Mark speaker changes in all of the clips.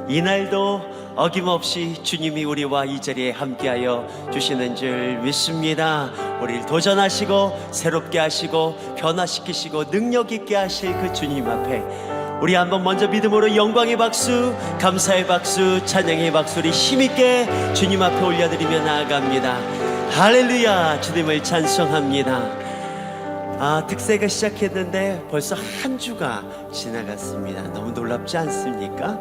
Speaker 1: 이날도 어김없이 주님이 우리와 이 자리에 함께하여 주시는 줄 믿습니다. 우리를 도전하시고 새롭게 하시고 변화시키시고 능력 있게 하실 그 주님 앞에 우리 한번 먼저 믿음으로 영광의 박수, 감사의 박수, 찬양의 박수 우리 힘있게 주님 앞에 올려드리며 나아갑니다. 할렐루야. 주님을 찬송합니다. 특세가 시작했는데 벌써 한 주가 지나갔습니다. 너무 놀랍지 않습니까?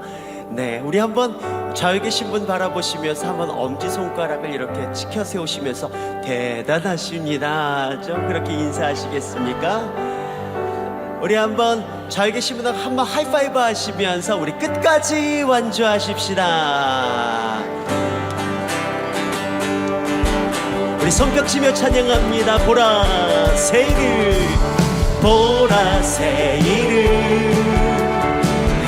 Speaker 1: 네, 우리 한번 좌우에 계신 분 바라보시면서 한번 엄지손가락을 이렇게 치켜 세우시면서 대단하십니다 좀 그렇게 인사하시겠습니까? 우리 한번 좌우에 계신 분하고 한번 하이파이브 하시면서 우리 끝까지 완주하십시다. 우리 손뼉 치며 찬양합니다. 보라새를 보라새를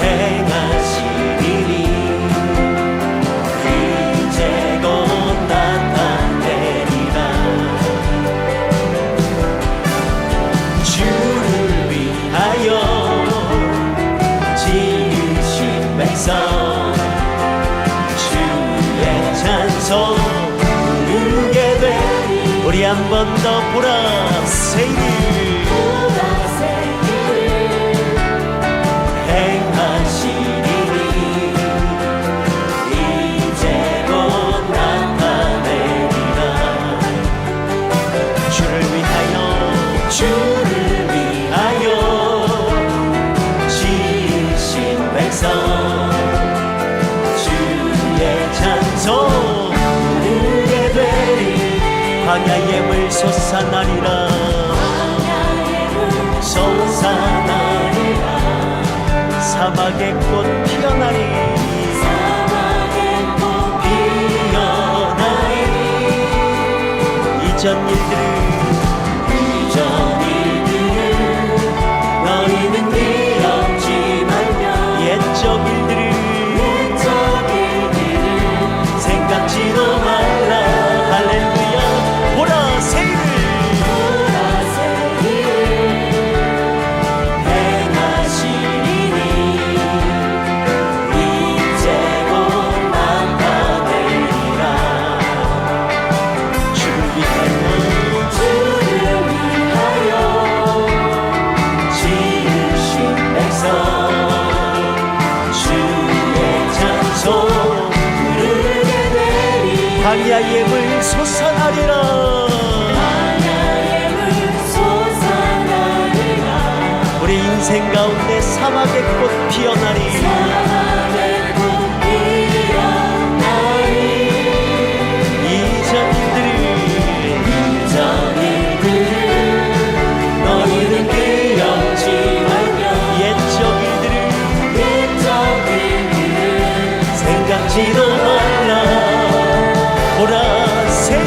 Speaker 1: 행하시리니 이제 곧 나타내리라. 주를 위하여 지으신 백성 주의 찬송 부르게 돼. 우리 한 번 더 보라새를 행하시리니 이제 곧 나타내리라. 주를 위하여 지으신 백성 주의 찬송 부르게 되리. 광야의 물 솟아나리라. 솟아나리라. 사막의 꽃 피어나리. 이전 일들을 너희는 기억지 말며 옛적 일들을 생각지도 말라. 할렐루야. 보라새를 행하시리니 이제 곧 나타내리라. 주를 위하여 지으신 백성 주의 찬송 부르게 되리. 광야의 물 솟아나리라. 우리 인생 가운데 사막의 꽃 피어나리. 이전 일들을 너희는 기억지 말며 옛적 일들을 생각지도 말라. 보라새를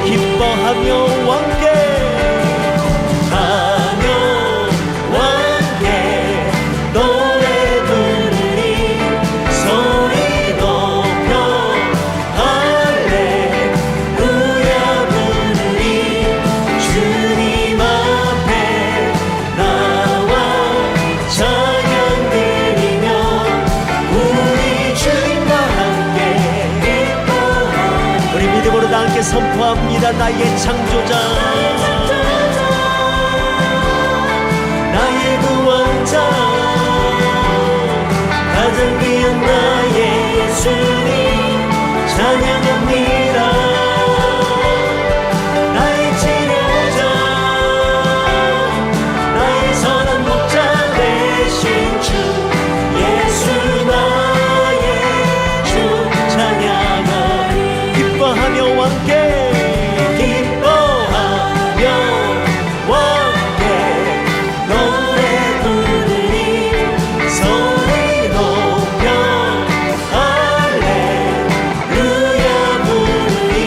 Speaker 1: 기뻐하며 왕께 노래 부르니 소리 높여 할렐루야 부르니 주님 앞에 나와 찬양 드리며 우리 주님과 함께 기뻐하니. 우리 믿음으로 다 함께 선포합니다. 나의 창조자 나의 구원자 가장 귀한 나의 예수님 찬양합니다. 나의 치료자 나의 선한 목자 되신 주 예수 나의 주 찬양하리. 기뻐하며 왕께 노래 부르니 소리 높여 할렐루야 부르니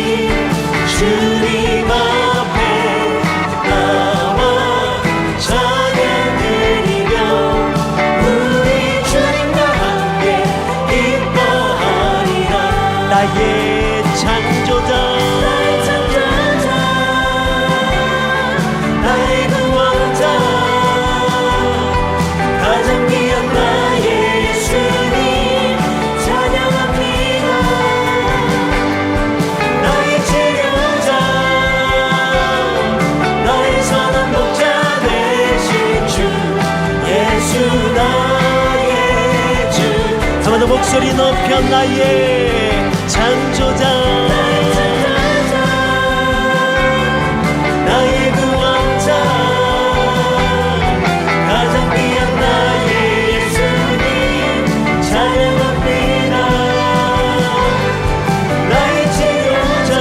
Speaker 1: 목소리 높여 나의 창조자 나의 구원자 가장 귀한 나의 예수님 찬양합니다. 나의 치료자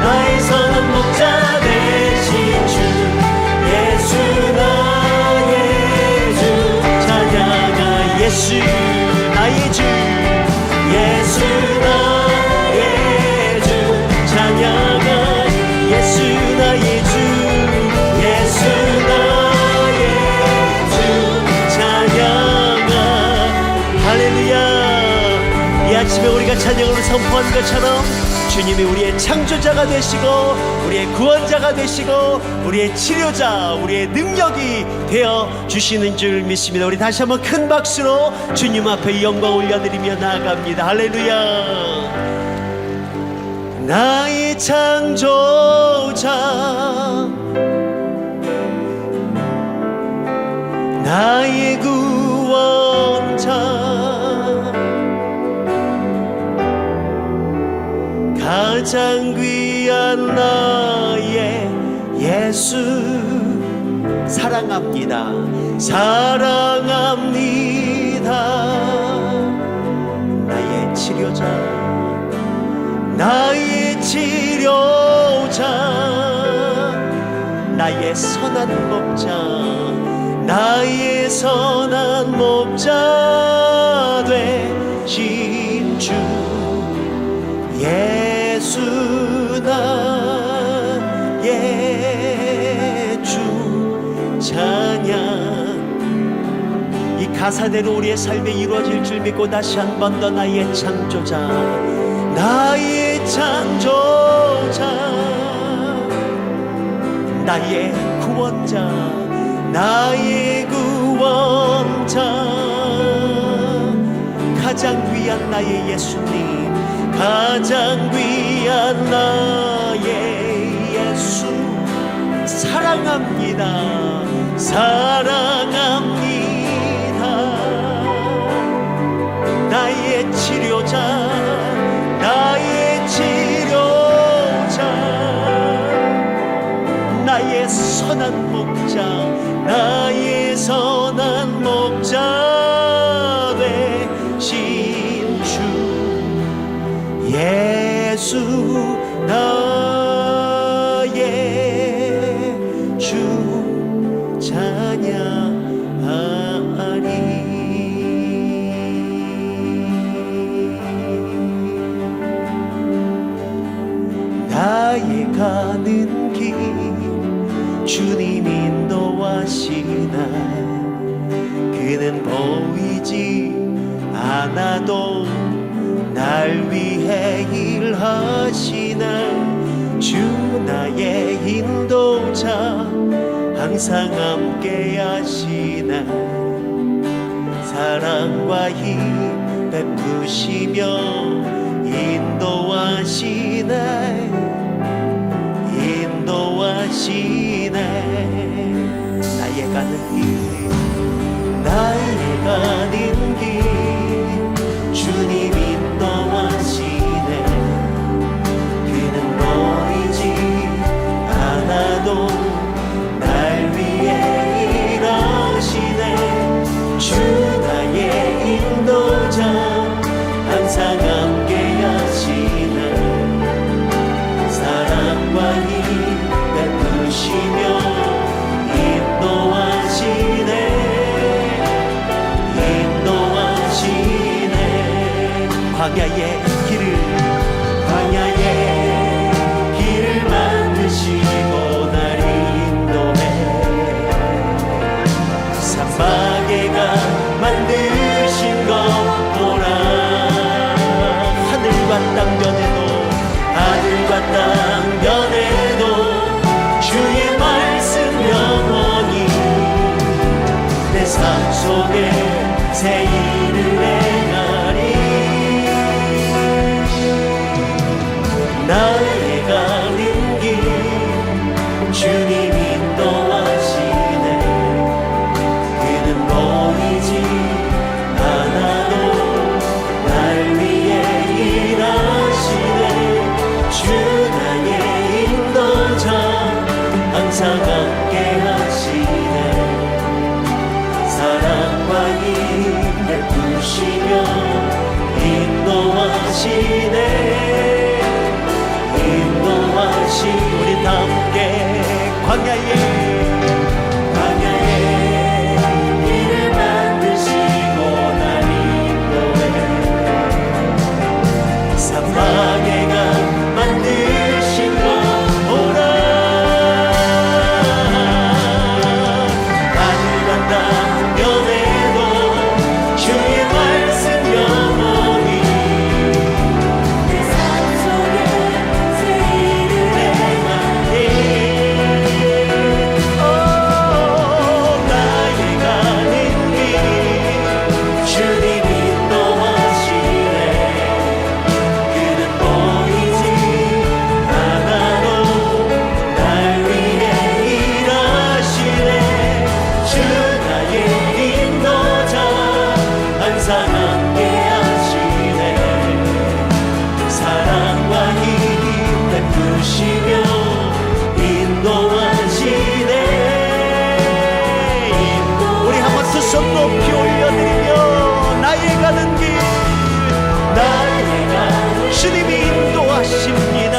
Speaker 1: 나의 선한 목자 되신 주 예수 나의 주 찬양하 예수 나의 주 예수 나의 주 찬양하 예수 나의 주 예수 나의 주 찬양하 할렐루야. 이 아침에 우리가 찬양으로 선포한 것처럼 주님이 우리의 창조자가 되시고 우리의 구원자가 되시고 우리의 치료자 우리의 능력이 되어 주시는 줄 믿습니다. 우리 다시 한번 큰 박수로 주님 앞에 영광 올려드리며 나아갑니다. 할렐루야. 나의 창조자 나의 구원자 가장 귀한 나의 예수 사랑합니다. 사랑합니다. 나의 치료자 나의 치료자 나의 선한 목자 나의 선한 목자 되신 주 예수 나의 주 찬양. 이 가사대로 우리의 삶이 이루어질 줄 믿고 다시 한 번 더 나의 창조자 나의 창조자 나의 구원자 나의 구원자 가장 귀한 나의 예수님 가장 귀한 나의 예수 사랑합니다. 사랑합니다. 나의 치료자 나의 치료자 나의 선한 목자 나의 선한 목자 되신 주 예수 나의 주 찬양하리. 나의 가는 길 주님 인도하시나 그는 보이지 않아도 날 위해 일하시나 주 나의 인도자 항상 함께 하시나 사랑과 힘 베푸시며 인도하시네 인도하시네 나의 가는 길 나의 가는 길 주님 인도하시네 그는 보이지 않아도 날 위해 일하시네 주 나의 인도자 항상 함께 하시네 사랑과 힘 베푸시며 인도하시네 광야의 길을 만드시고 날 인도해 산막에가 만드신 것 보라 하늘과 땅 변해도 하늘과 땅 변해도 주의 말씀 영원히 내 삶 속에 새 일을 행하리 나의 가는 길 주님 인도하시네 그는 보이지 않아 광야에 길을 만드시고 날 인도해 사방에 강 만드신 거보라 하늘 간다 면에도 주의 말씀 영원히 내 삶 속에 새 일을 행하네 나의 가는 길 주님 인도하시네 그는 보이지 않아도 날 위해 일하시네 주 나의 인도자 항상 함께 하시네 사랑과 힘 베푸시며 인도하시네 우리 한번 두 손 높이 올려드리며 나의 가는 길 주님이 인도하십니다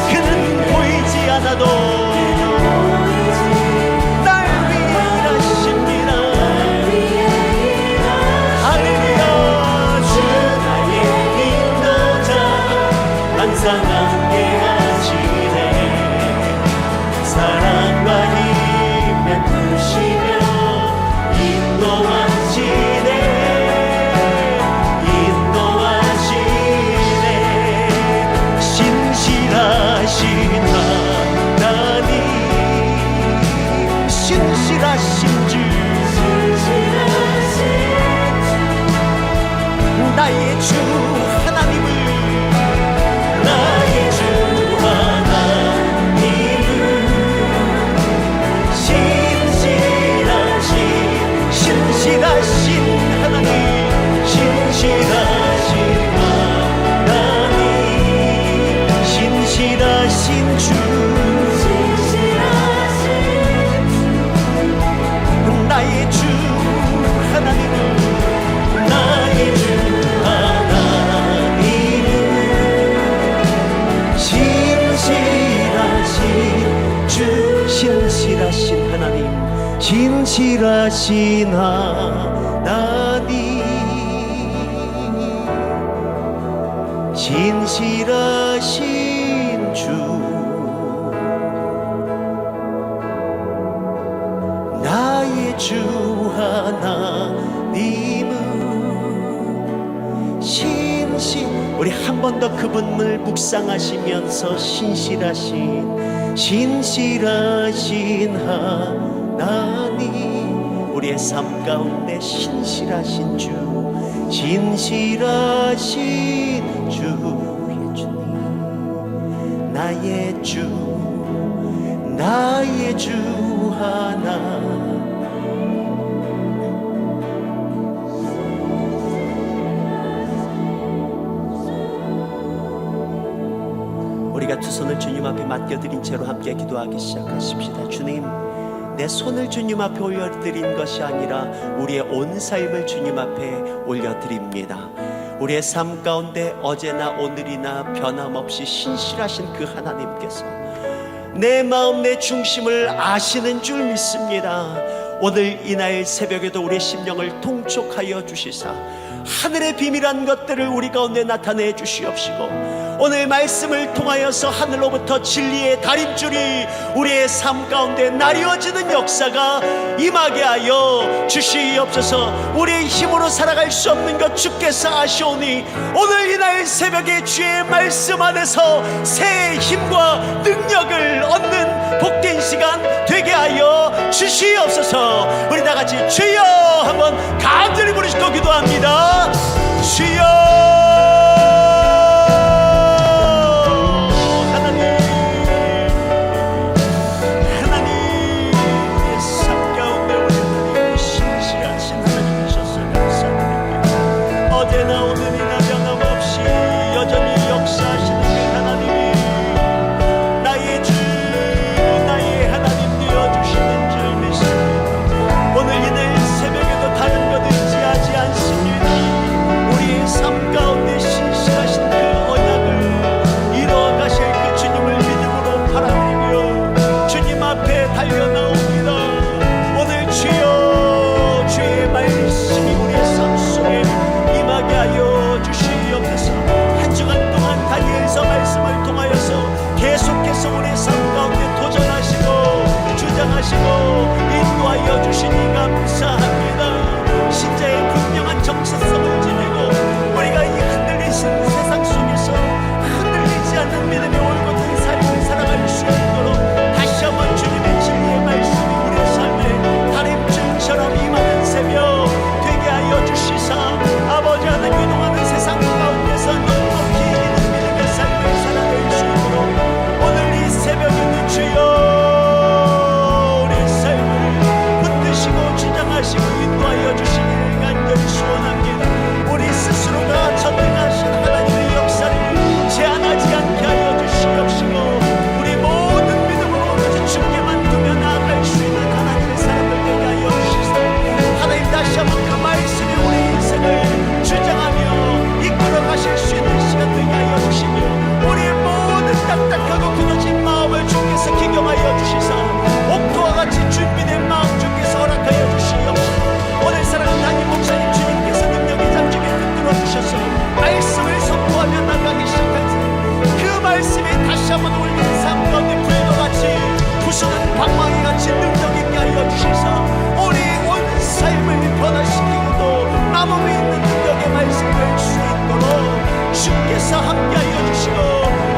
Speaker 1: 그는 보이지 않아도 날 위해 일하십니다 할렐루야 주 나의 인도자 항상 함께 하시네 사랑과 힘 베푸시며 인도하시네 신실하신 하나님 신실하신 주 나의 주 하나님을 나의 주 하나님을 신실하신 하나님 신실하신 하나님 신실하신 주 나의 주 하나님을 나의 주 하나님을 신실하신 주 신실하신 하나님 신실하신 하나님 신실하신 주 나의 주 하나님은 우리 한 번 더 그분을 묵상하시면서 신실하신 하나님 우리의 삶 가운데 신실하신 주 신실하신 주 주님 나의 주 하나 우리가 두 손을 주님 앞에 맡겨드린 채로 함께 기도하기 시작하십시다. 주님 내 손을 주님 앞에 올려드린 것이 아니라 우리의 온 삶을 주님 앞에 올려드립니다. 우리의 삶 가운데 어제나 오늘이나 변함없이 신실하신 그 하나님께서 내 마음 내 중심을 아시는 줄 믿습니다. 오늘 이날 새벽에도 우리의 심령을 통촉하여 주시사 하늘의 비밀한 것들을 우리 가운데 나타내 주시옵시고 오늘 말씀을 통하여서 하늘로부터 진리의 다림줄이 우리의 삶 가운데 나뉘어지는 역사가 임하게 하여 주시옵소서. 우리의 힘으로 살아갈 수 없는 것 주께서 아시오니 오늘 이날 새벽에 주의 말씀 안에서 새 힘과 능력을 얻는 복된 시간 되게 하여 주시옵소서. 우리 다같이 주여 한번 간절히 부르시고 기도합니다. 주여 어제나 오늘이나 변함없이 여전히 역사하시는 그 하나님이 나의 주 나의 하나님 되어주시는 줄 믿습니다. 오늘 이날 새벽에도 다른 것 의지하지 않습니다. 우리의 삶 가운데 한번 울리는 삶 가운데 불도같이 부수는 방망이같이 능력 있게 하여 주시사 우리 온 삶을 변화시키고도 마음에 있는 능력의 말씀을 줄 수 있도록 주께서 함께하여 주시고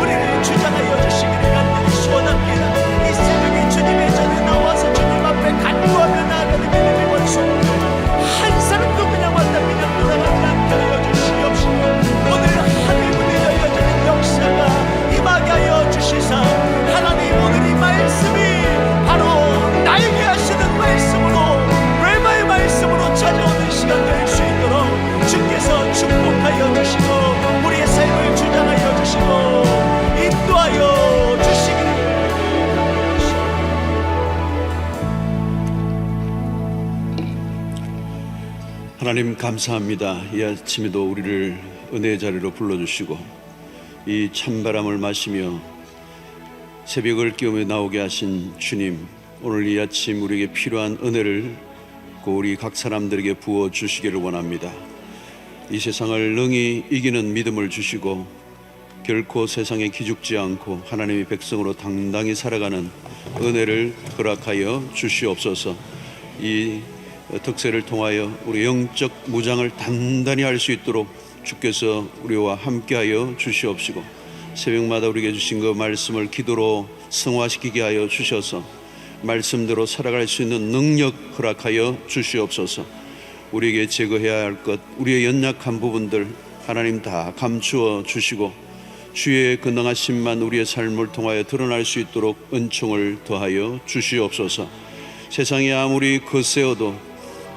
Speaker 1: 우리를 주장하여 주시기를 간절히 소원합니다. 이 새벽에 주님의 전에 나와서 주님 앞에 간구하며 나아가는 믿음의 원수들 한 사람도 그냥 왔다 그냥 돌아가지 않게 하여 주시옵시고 오늘 하늘 문에 열려지는 역사가 임하게 하여 주시사 하나님 오늘 이 말씀이 바로 나에게 하시는 말씀으로 레마의 말씀으로 찾아오는 시간 될 수 있도록 주께서 축복하여 주시고 우리의 삶을 주장하여 주시고 인도하여 주시기를
Speaker 2: 하나님 감사합니다. 이 아침에도 우리를 은혜의 자리로 불러주시고 이 찬바람을 마시며 새벽을 깨우며 나오게 하신 주님, 오늘 이 아침 우리에게 필요한 은혜를 우리 각 사람들에게 부어주시기를 원합니다. 이 세상을 능히 이기는 믿음을 주시고 결코 세상에 기죽지 않고 하나님의 백성으로 당당히 살아가는 은혜를 허락하여 주시옵소서. 이 특세를 통하여 우리 영적 무장을 단단히 할 수 있도록 주께서 우리와 함께하여 주시옵시고 새벽마다 우리에게 주신 그 말씀을 기도로 승화시키게 하여 주셔서 말씀대로 살아갈 수 있는 능력 허락하여 주시옵소서. 우리에게 제거해야 할 것, 우리의 연약한 부분들 하나님 다 감추어 주시고 주의 근능하심만 우리의 삶을 통하여 드러날 수 있도록 은총을 더하여 주시옵소서. 세상이 아무리 거세어도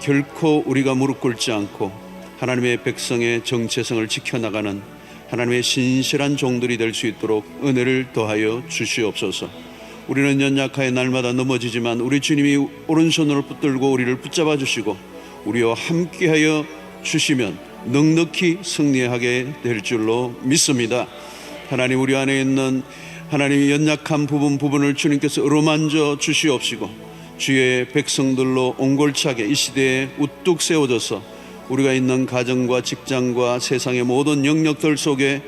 Speaker 2: 결코 우리가 무릎 꿇지 않고 하나님의 백성의 정체성을 지켜나가는 하나님의 신실한 종들이 될 수 있도록 은혜를 더하여 주시옵소서. 우리는 연약하여 날마다 넘어지지만 우리 주님이 오른손으로 붙들고 우리를 붙잡아 주시고 우리와 함께하여 주시면 넉넉히 승리하게 될 줄로 믿습니다. 하나님, 우리 안에 있는 하나님의 연약한 부분을 주님께서 어루만져 주시옵시고 주의 백성들로 옹골차게 이 시대에 우뚝 세워져서 우리가 있는 가정과 직장과 세상의 모든 영역들 속에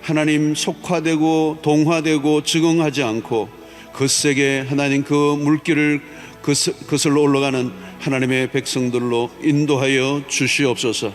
Speaker 2: 하나님 속화되고 동화되고 적응하지 않고 거세게 하나님 그 물길을 거슬러 올라가는 하나님의 백성들로 인도하여 주시옵소서.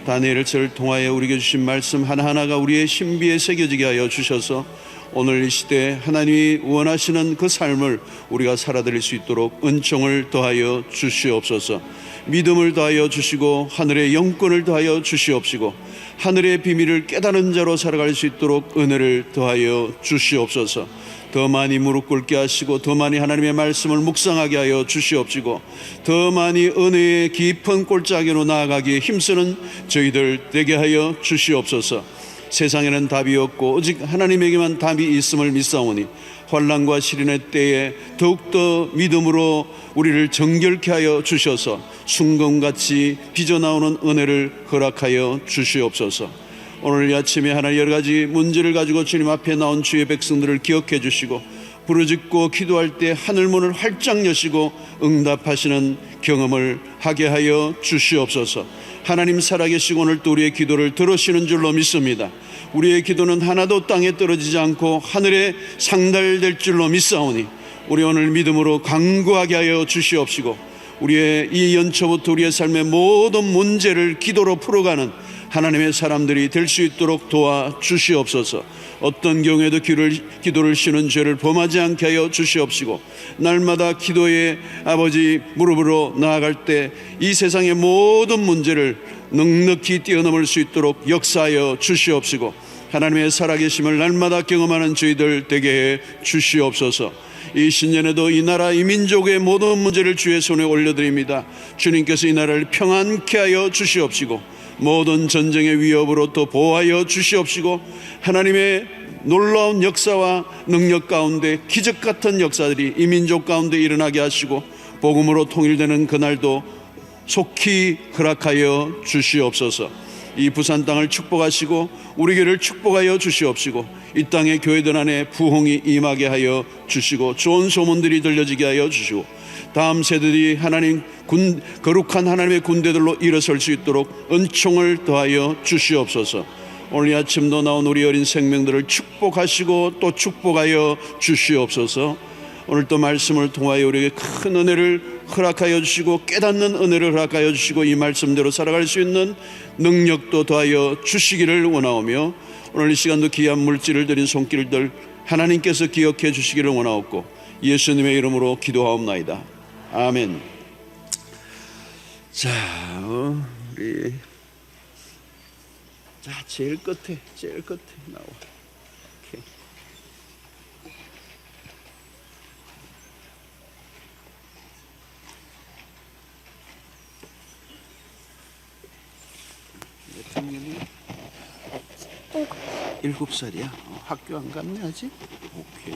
Speaker 2: 다니엘을 통하여 우리에게 주신 말씀 하나하나가 우리의 신비에 새겨지게 하여 주셔서 오늘 이 시대에 하나님이 원하시는 그 삶을 우리가 살아드릴 수 있도록 은총을 더하여 주시옵소서. 믿음을 더하여 주시고 하늘의 영권을 더하여 주시옵시고 하늘의 비밀을 깨달은 자로 살아갈 수 있도록 은혜를 더하여 주시옵소서. 더 많이 무릎 꿇게 하시고 더 많이 하나님의 말씀을 묵상하게 하여 주시옵시고 더 많이 은혜의 깊은 골짜기로 나아가기에 힘쓰는 저희들 되게 하여 주시옵소서. 세상에는 답이 없고 오직 하나님에게만 답이 있음을 믿사오니 환난과 시련의 때에 더욱더 믿음으로 우리를 정결케 하여 주셔서 순금같이 빚어나오는 은혜를 허락하여 주시옵소서. 오늘 이 아침에 하나님 여러 가지 문제를 가지고 주님 앞에 나온 주의 백성들을 기억해 주시고 부르짖고 기도할 때 하늘문을 활짝 여시고 응답하시는 경험을 하게 하여 주시옵소서. 하나님 살아계시고 오늘 또 우리의 기도를 들으시는 줄로 믿습니다. 우리의 기도는 하나도 땅에 떨어지지 않고 하늘에 상달될 줄로 믿사오니 우리 오늘 믿음으로 간구하게 하여 주시옵시고 우리의 이 연초부터 우리의 삶의 모든 문제를 기도로 풀어가는 하나님의 사람들이 될 수 있도록 도와주시옵소서. 어떤 경우에도 기도를 쉬는 죄를 범하지 않게 하여 주시옵시고 날마다 기도의 아버지 무릎으로 나아갈 때 이 세상의 모든 문제를 넉넉히 뛰어넘을 수 있도록 역사하여 주시옵시고 하나님의 살아계심을 날마다 경험하는 저희들 되게 해 주시옵소서. 이 신년에도 이 나라 이 민족의 모든 문제를 주의 손에 올려드립니다. 주님께서 이 나라를 평안케 하여 주시옵시고 모든 전쟁의 위협으로부터 보호하여 주시옵시고 하나님의 놀라운 역사와 능력 가운데 기적 같은 역사들이 이 민족 가운데 일어나게 하시고 복음으로 통일되는 그날도 속히 허락하여 주시옵소서. 이 부산 땅을 축복하시고 우리 교회를 축복하여 주시옵시고 이 땅의 교회들 안에 부흥이 임하게 하여 주시고 좋은 소문들이 들려지게 하여 주시고 다음 세대들이 하나님 거룩한 하나님의 군대들로 일어설 수 있도록 은총을 더하여 주시옵소서. 오늘 이 아침도 나온 우리 어린 생명들을 축복하시고 또 축복하여 주시옵소서. 오늘 또 말씀을 통하여 우리에게 큰 은혜를 허락하여 주시고 깨닫는 은혜를 허락하여 주시고 이 말씀대로 살아갈 수 있는 능력도 더하여 주시기를 원하오며, 오늘 이 시간도 귀한 물질을 드린 손길들 하나님께서 기억해 주시기를 원하옵고 예수님의 이름으로 기도하옵나이다. 아멘. 자, 우리 제일 끝에 나와. 오케이. 몇 학년이야? 7살이야. 학교 안 갔네 아직? 오케이.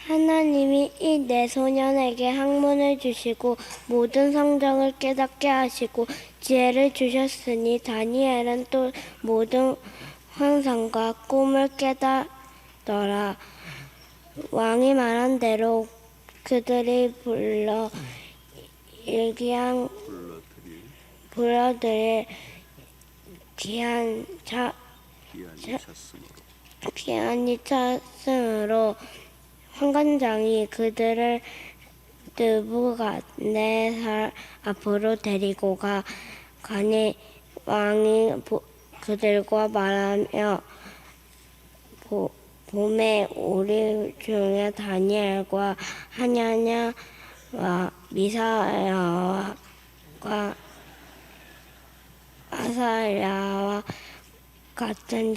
Speaker 3: 하나님이 이 네 소년에게 학문을 주시고 모든 성경을 깨닫게 하시고 지혜를 주셨으니 다니엘은 또 모든 환상과 꿈을 깨닫더라. 왕이 말한 대로 그들이 불러들일 기한이 찼으므로 환관장이 그들을 느부갓네살 앞으로 데리고 가니 왕이 그들과 말하며 봄에 우리 중에 다니엘과 하냐냐와 미사야와 아사랴와 같은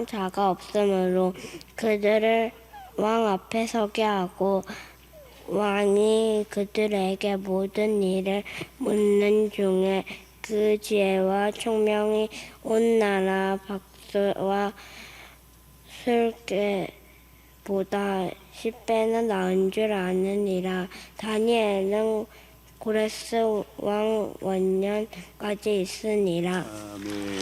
Speaker 3: 자가 없으므로 그들을 왕 앞에 서게 하고 왕이 그들에게 모든 일을 묻는 중에 그 지혜와 총명이 온 나라 박수와 술깨보다 10배나 나은 줄 아느니라. 다니엘은 고레스 왕 원년까지 있으니라.
Speaker 2: 아멘.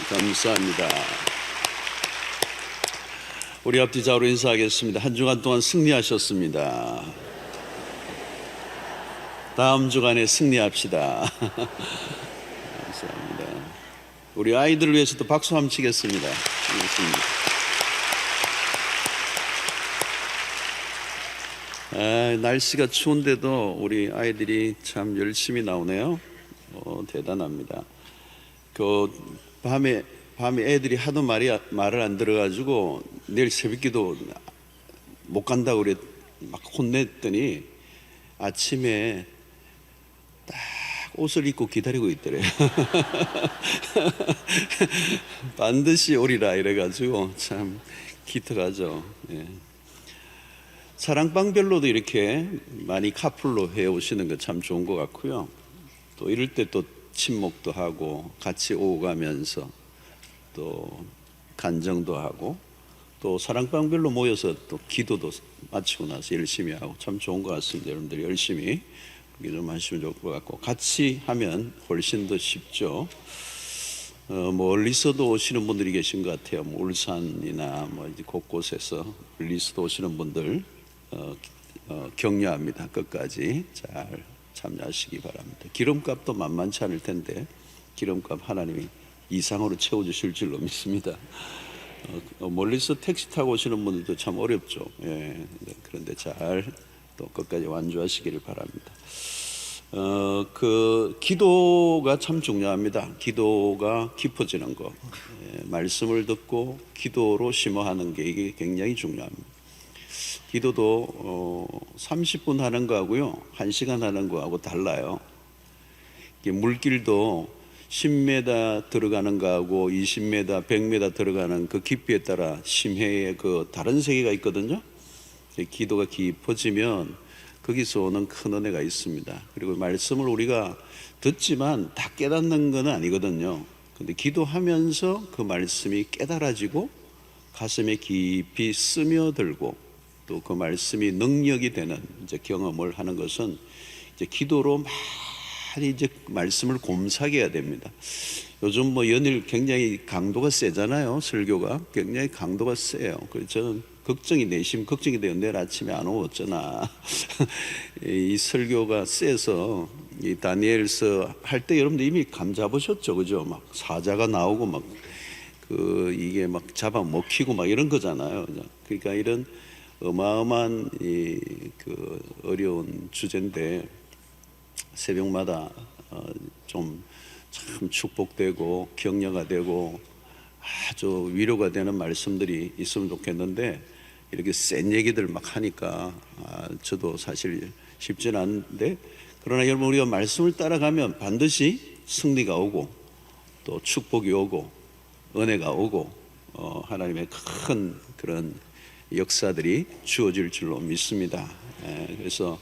Speaker 2: 감사합니다. 우리 앞뒤 좌우로 인사하겠습니다. 한 주간 동안 승리하셨습니다. 다음 주간에 승리합시다. 감사합니다. 우리 아이들을 위해서도 박수 한번 치겠습니다. 고맙습니다. 날씨가 추운데도 우리 아이들이 참 열심히 나오네요. 대단합니다. 그 밤에 애들이 하도 말을 안 들어가지고 내일 새벽기도 못 간다고 그래 막 혼냈더니 아침에 딱 옷을 입고 기다리고 있더래요. 반드시 오리라 이래가지고 참 기특하죠. 예. 사랑방별로도 이렇게 많이 카풀로 해오시는 거 참 좋은 것 같고요. 또 이럴 때 또 친목도 하고 같이 오가면서 또 간정도 하고 또 사랑방별로 모여서 또 기도도 마치고 나서 열심히 하고 참 좋은 것 같습니다. 여러분들이 열심히 그렇게 좀 하시면 좋을 것 같고 같이 하면 훨씬 더 쉽죠. 멀리서도 오시는 분들이 계신 것 같아요. 울산이나 이제 곳곳에서 멀리서도 오시는 분들 격려합니다. 끝까지 잘 참여하시기 바랍니다. 기름값도 만만치 않을 텐데 기름값 하나님이 이상으로 채워주실 줄로 믿습니다. 멀리서 택시 타고 오시는 분들도 참 어렵죠. 예, 그런데 잘 또 끝까지 완주하시기를 바랍니다. 그 기도가 참 중요합니다. 기도가 깊어지는 거, 말씀을 듣고 기도로 심어하는 게 이게 굉장히 중요합니다. 기도도 30분 하는 거하고요 1시간 하는 거하고 달라요. 물길도 10m 들어가는 거하고 20m, 100m 들어가는 그 깊이에 따라 심해의 그 다른 세계가 있거든요. 기도가 깊어지면 거기서 오는 큰 은혜가 있습니다. 그리고 말씀을 우리가 듣지만 다 깨닫는 건 아니거든요. 근데 기도하면서 그 말씀이 깨달아지고 가슴에 깊이 스며들고 또 그 말씀이 능력이 되는 이제 경험을 하는 것은 이제 기도로 많이 이제 말씀을 곰사게 해야 됩니다. 요즘 연일 굉장히 강도가 세잖아요. 설교가 굉장히 강도가 세요. 그래서 저는 걱정이 돼요. 내일 아침에 안 오고 어쩌나. 이 설교가 세서 이 다니엘서 할 때 여러분들 이미 감 잡으셨죠, 그죠? 막 사자가 나오고 막 이게 막 잡아 먹히고 막 이런 거잖아요. 그러니까 이런 어마어마한 그 어려운 주제인데 새벽마다 좀 참 축복되고 격려가 되고 아주 위로가 되는 말씀들이 있으면 좋겠는데 이렇게 센 얘기들 막 하니까 저도 사실 쉽지는 않은데 그러나 여러분 우리가 말씀을 따라가면 반드시 승리가 오고 또 축복이 오고 은혜가 오고 하나님의 큰 그런 역사들이 주어질 줄로 믿습니다. 그래서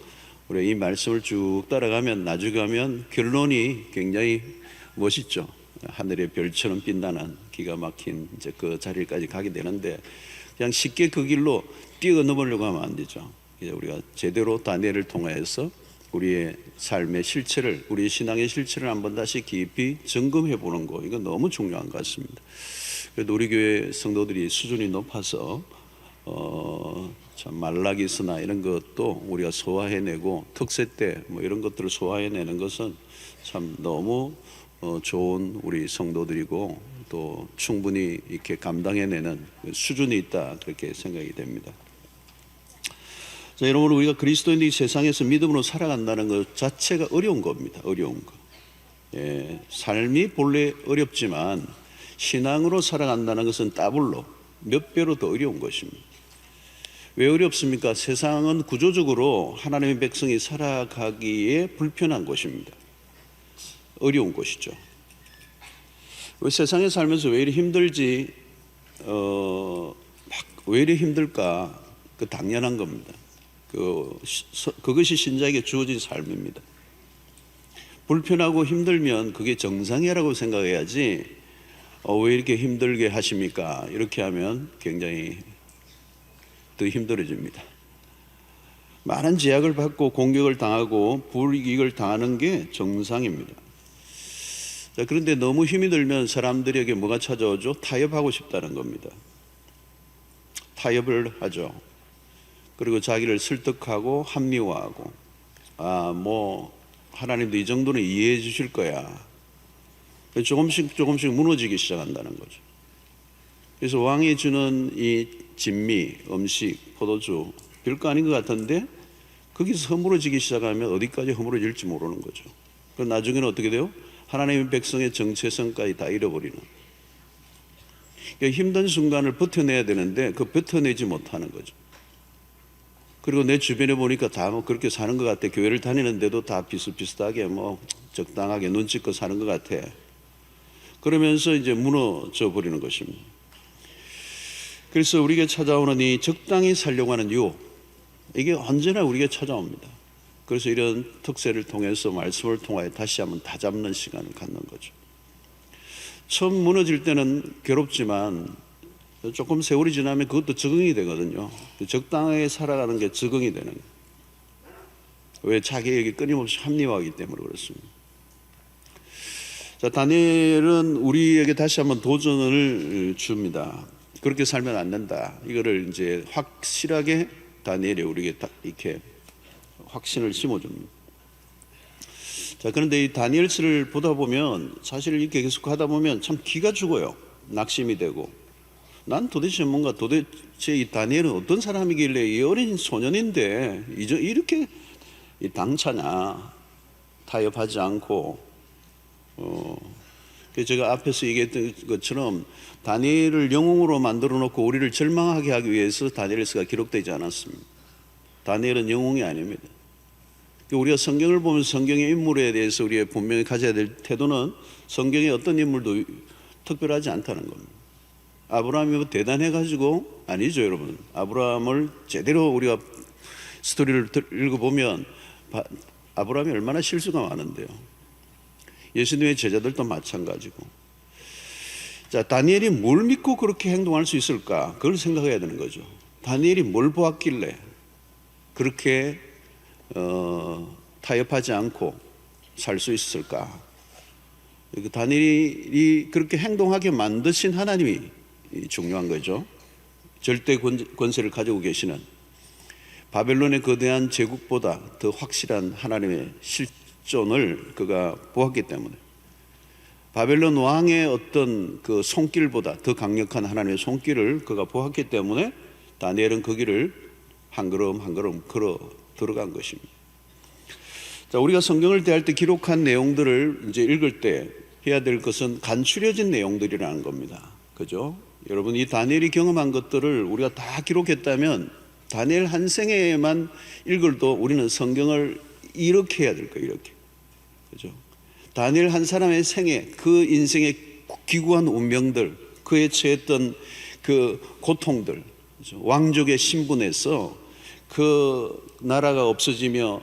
Speaker 2: 우리가 이 말씀을 쭉 따라가면 나중에 가면 결론이 굉장히 멋있죠. 하늘의 별처럼 빛나는 기가 막힌 이제 그 자리까지 가게 되는데 그냥 쉽게 그 길로 뛰어넘으려고 하면 안 되죠. 이제 우리가 제대로 다니엘을 통해서 우리의 삶의 실체를, 우리의 신앙의 실체를 한번 다시 깊이 점검해 보는 거, 이거 너무 중요한 것 같습니다. 그래도 우리 교회 성도들이 수준이 높아서 참 말라기스나 이런 것도 우리가 소화해내고 특세 때 이런 것들을 소화해내는 것은 참 너무 좋은 우리 성도들이고 또 충분히 이렇게 감당해내는 수준이 있다 그렇게 생각이 됩니다. 자, 여러분 우리가 그리스도인이 세상에서 믿음으로 살아간다는 것 자체가 어려운 겁니다. 어려운 거. 삶이 본래 어렵지만 신앙으로 살아간다는 것은 더블로 몇 배로 더 어려운 것입니다. 왜 어렵습니까? 세상은 구조적으로 하나님의 백성이 살아가기에 불편한 곳입니다. 어려운 곳이죠. 왜 세상에 살면서 왜 이리 힘들지? 왜 이리 힘들까? 그 당연한 겁니다. 그것이 신자에게 주어진 삶입니다. 불편하고 힘들면 그게 정상이라고 생각해야지. 왜 이렇게 힘들게 하십니까? 이렇게 하면 굉장히 더 힘들어집니다. 많은 제약을 받고 공격을 당하고 불이익을 당하는 게 정상입니다. 자, 그런데 너무 힘이 들면 사람들에게 뭐가 찾아오죠? 타협하고 싶다는 겁니다. 타협을 하죠. 그리고 자기를 설득하고 합리화하고 하나님도 이 정도는 이해해 주실 거야. 조금씩 무너지기 시작한다는 거죠. 그래서 왕이 주는 이 진미, 음식, 포도주 별거 아닌 것 같은데 거기서 허물어지기 시작하면 어디까지 허물어질지 모르는 거죠. 그 나중에는 어떻게 돼요? 하나님의 백성의 정체성까지 다 잃어버리는. 그러니까 힘든 순간을 버텨내야 되는데 그 버텨내지 못하는 거죠. 그리고 내 주변에 보니까 다 뭐 그렇게 사는 것 같아. 교회를 다니는데도 다 비슷비슷하게 뭐 적당하게 눈치껏 사는 것 같아. 그러면서 이제 무너져 버리는 것입니다. 그래서 우리에게 찾아오는 이 적당히 살려고 하는 유혹, 이게 언제나 우리에게 찾아옵니다. 그래서 이런 특세를 통해서 말씀을 통하여 다시 한번 다잡는 시간을 갖는 거죠. 처음 무너질 때는 괴롭지만 조금 세월이 지나면 그것도 적응이 되거든요. 적당하게 살아가는 게 적응이 되는 거예요. 왜? 자기에게 끊임없이 합리화하기 때문에 그렇습니다. 자, 다니엘은 우리에게 다시 한번 도전을 줍니다. 그렇게 살면 안 된다. 이거를 이제 확실하게 다니엘이 우리에게 이렇게 확신을 심어줍니다. 자, 그런데 이 다니엘서를 보다 보면 사실 이렇게 계속 하다 보면 참 기가 죽어요. 낙심이 되고. 난 도대체 이 다니엘은 어떤 사람이길래 이 어린 소년인데 이렇게 당차냐, 타협하지 않고. 제가 앞에서 얘기했던 것처럼 다니엘을 영웅으로 만들어 놓고 우리를 절망하게 하기 위해서 다니엘서가 기록되지 않았습니다. 다니엘은 영웅이 아닙니다. 우리가 성경을 보면 성경의 인물에 대해서 우리가 분명히 가져야 될 태도는 성경의 어떤 인물도 특별하지 않다는 겁니다. 아브라함이 뭐 대단해가지고 아니죠, 여러분. 아브라함을 제대로 우리가 스토리를 읽어보면 아브라함이 얼마나 실수가 많은데요. 예수님의 제자들도 마찬가지고. 자, 다니엘이 뭘 믿고 그렇게 행동할 수 있을까? 그걸 생각해야 되는 거죠. 다니엘이 뭘 보았길래 그렇게 타협하지 않고 살 수 있을까? 다니엘이 그렇게 행동하게 만드신 하나님이 중요한 거죠. 절대 권세를 가지고 계시는 바벨론의 거대한 제국보다 더 확실한 하나님의 실존을 그가 보았기 때문에, 바벨론 왕의 어떤 그 손길보다 더 강력한 하나님의 손길을 그가 보았기 때문에 다니엘은 그 길을 한 걸음 한 걸음 걸어 들어간 것입니다. 자, 우리가 성경을 대할 때 기록한 내용들을 이제 읽을 때 해야 될 것은 간추려진 내용들이라는 겁니다. 그죠? 여러분, 이 다니엘이 경험한 것들을 우리가 다 기록했다면 다니엘 한 생애만 읽어도 우리는 성경을 이렇게 해야 될 거예요. 이렇게. 그죠? 다니엘 한 사람의 생애, 그 인생의 기구한 운명들, 그에 처했던 그 고통들, 그죠? 왕족의 신분에서 그 나라가 없어지며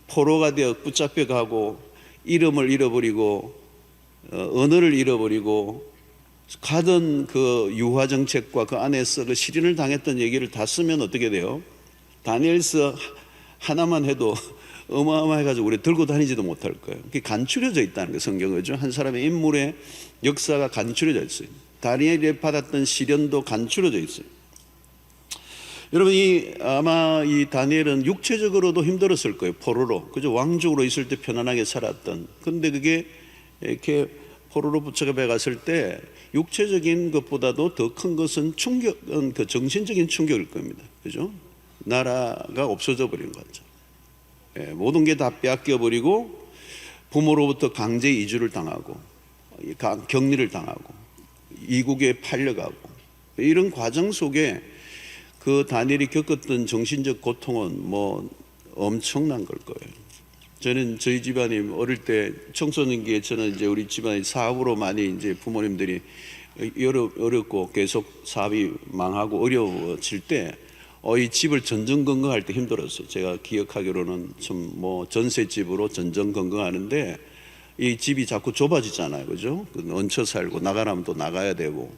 Speaker 2: 포로가 되어 붙잡혀 가고 이름을 잃어버리고 언어를 잃어버리고 가던 그 유화 정책과 그 안에서 그 시련을 당했던 얘기를 다 쓰면 어떻게 돼요? 다니엘서 하나만 해도 어마어마해가지고 우리 들고 다니지도 못할 거예요. 그게 간추려져 있다는 거예요. 성경은. 한 사람의 인물의 역사가 간추려져 있어요. 다니엘이 받았던 시련도 간추려져 있어요. 여러분, 아마 이 다니엘은 육체적으로도 힘들었을 거예요. 포로로. 그죠? 왕족으로 있을 때 편안하게 살았던. 근데 그게 이렇게 포로로 붙여가 갔을 때 육체적인 것보다도 더 큰 것은 충격은 그 정신적인 충격일 겁니다. 그죠? 나라가 없어져 버린 거죠. 예, 모든 게 다 빼앗겨 버리고 부모로부터 강제 이주를 당하고 격리를 당하고 이국에 팔려가고 이런 과정 속에 그 다니엘이 겪었던 정신적 고통은 뭐 엄청난 걸 거예요. 저는 저희 집안이 어릴 때 청소년기에 저는 이제 우리 집안이 사업으로 많이 이제 부모님들이 어렵고 계속 사업이 망하고 어려워질 때 이 집을 전전긍긍할 때 힘들었어요. 제가 기억하기로는 좀 뭐 전셋집으로 전전긍긍하는데 이 집이 자꾸 좁아지잖아요. 그죠? 얹혀 살고 나가라면 또 나가야 되고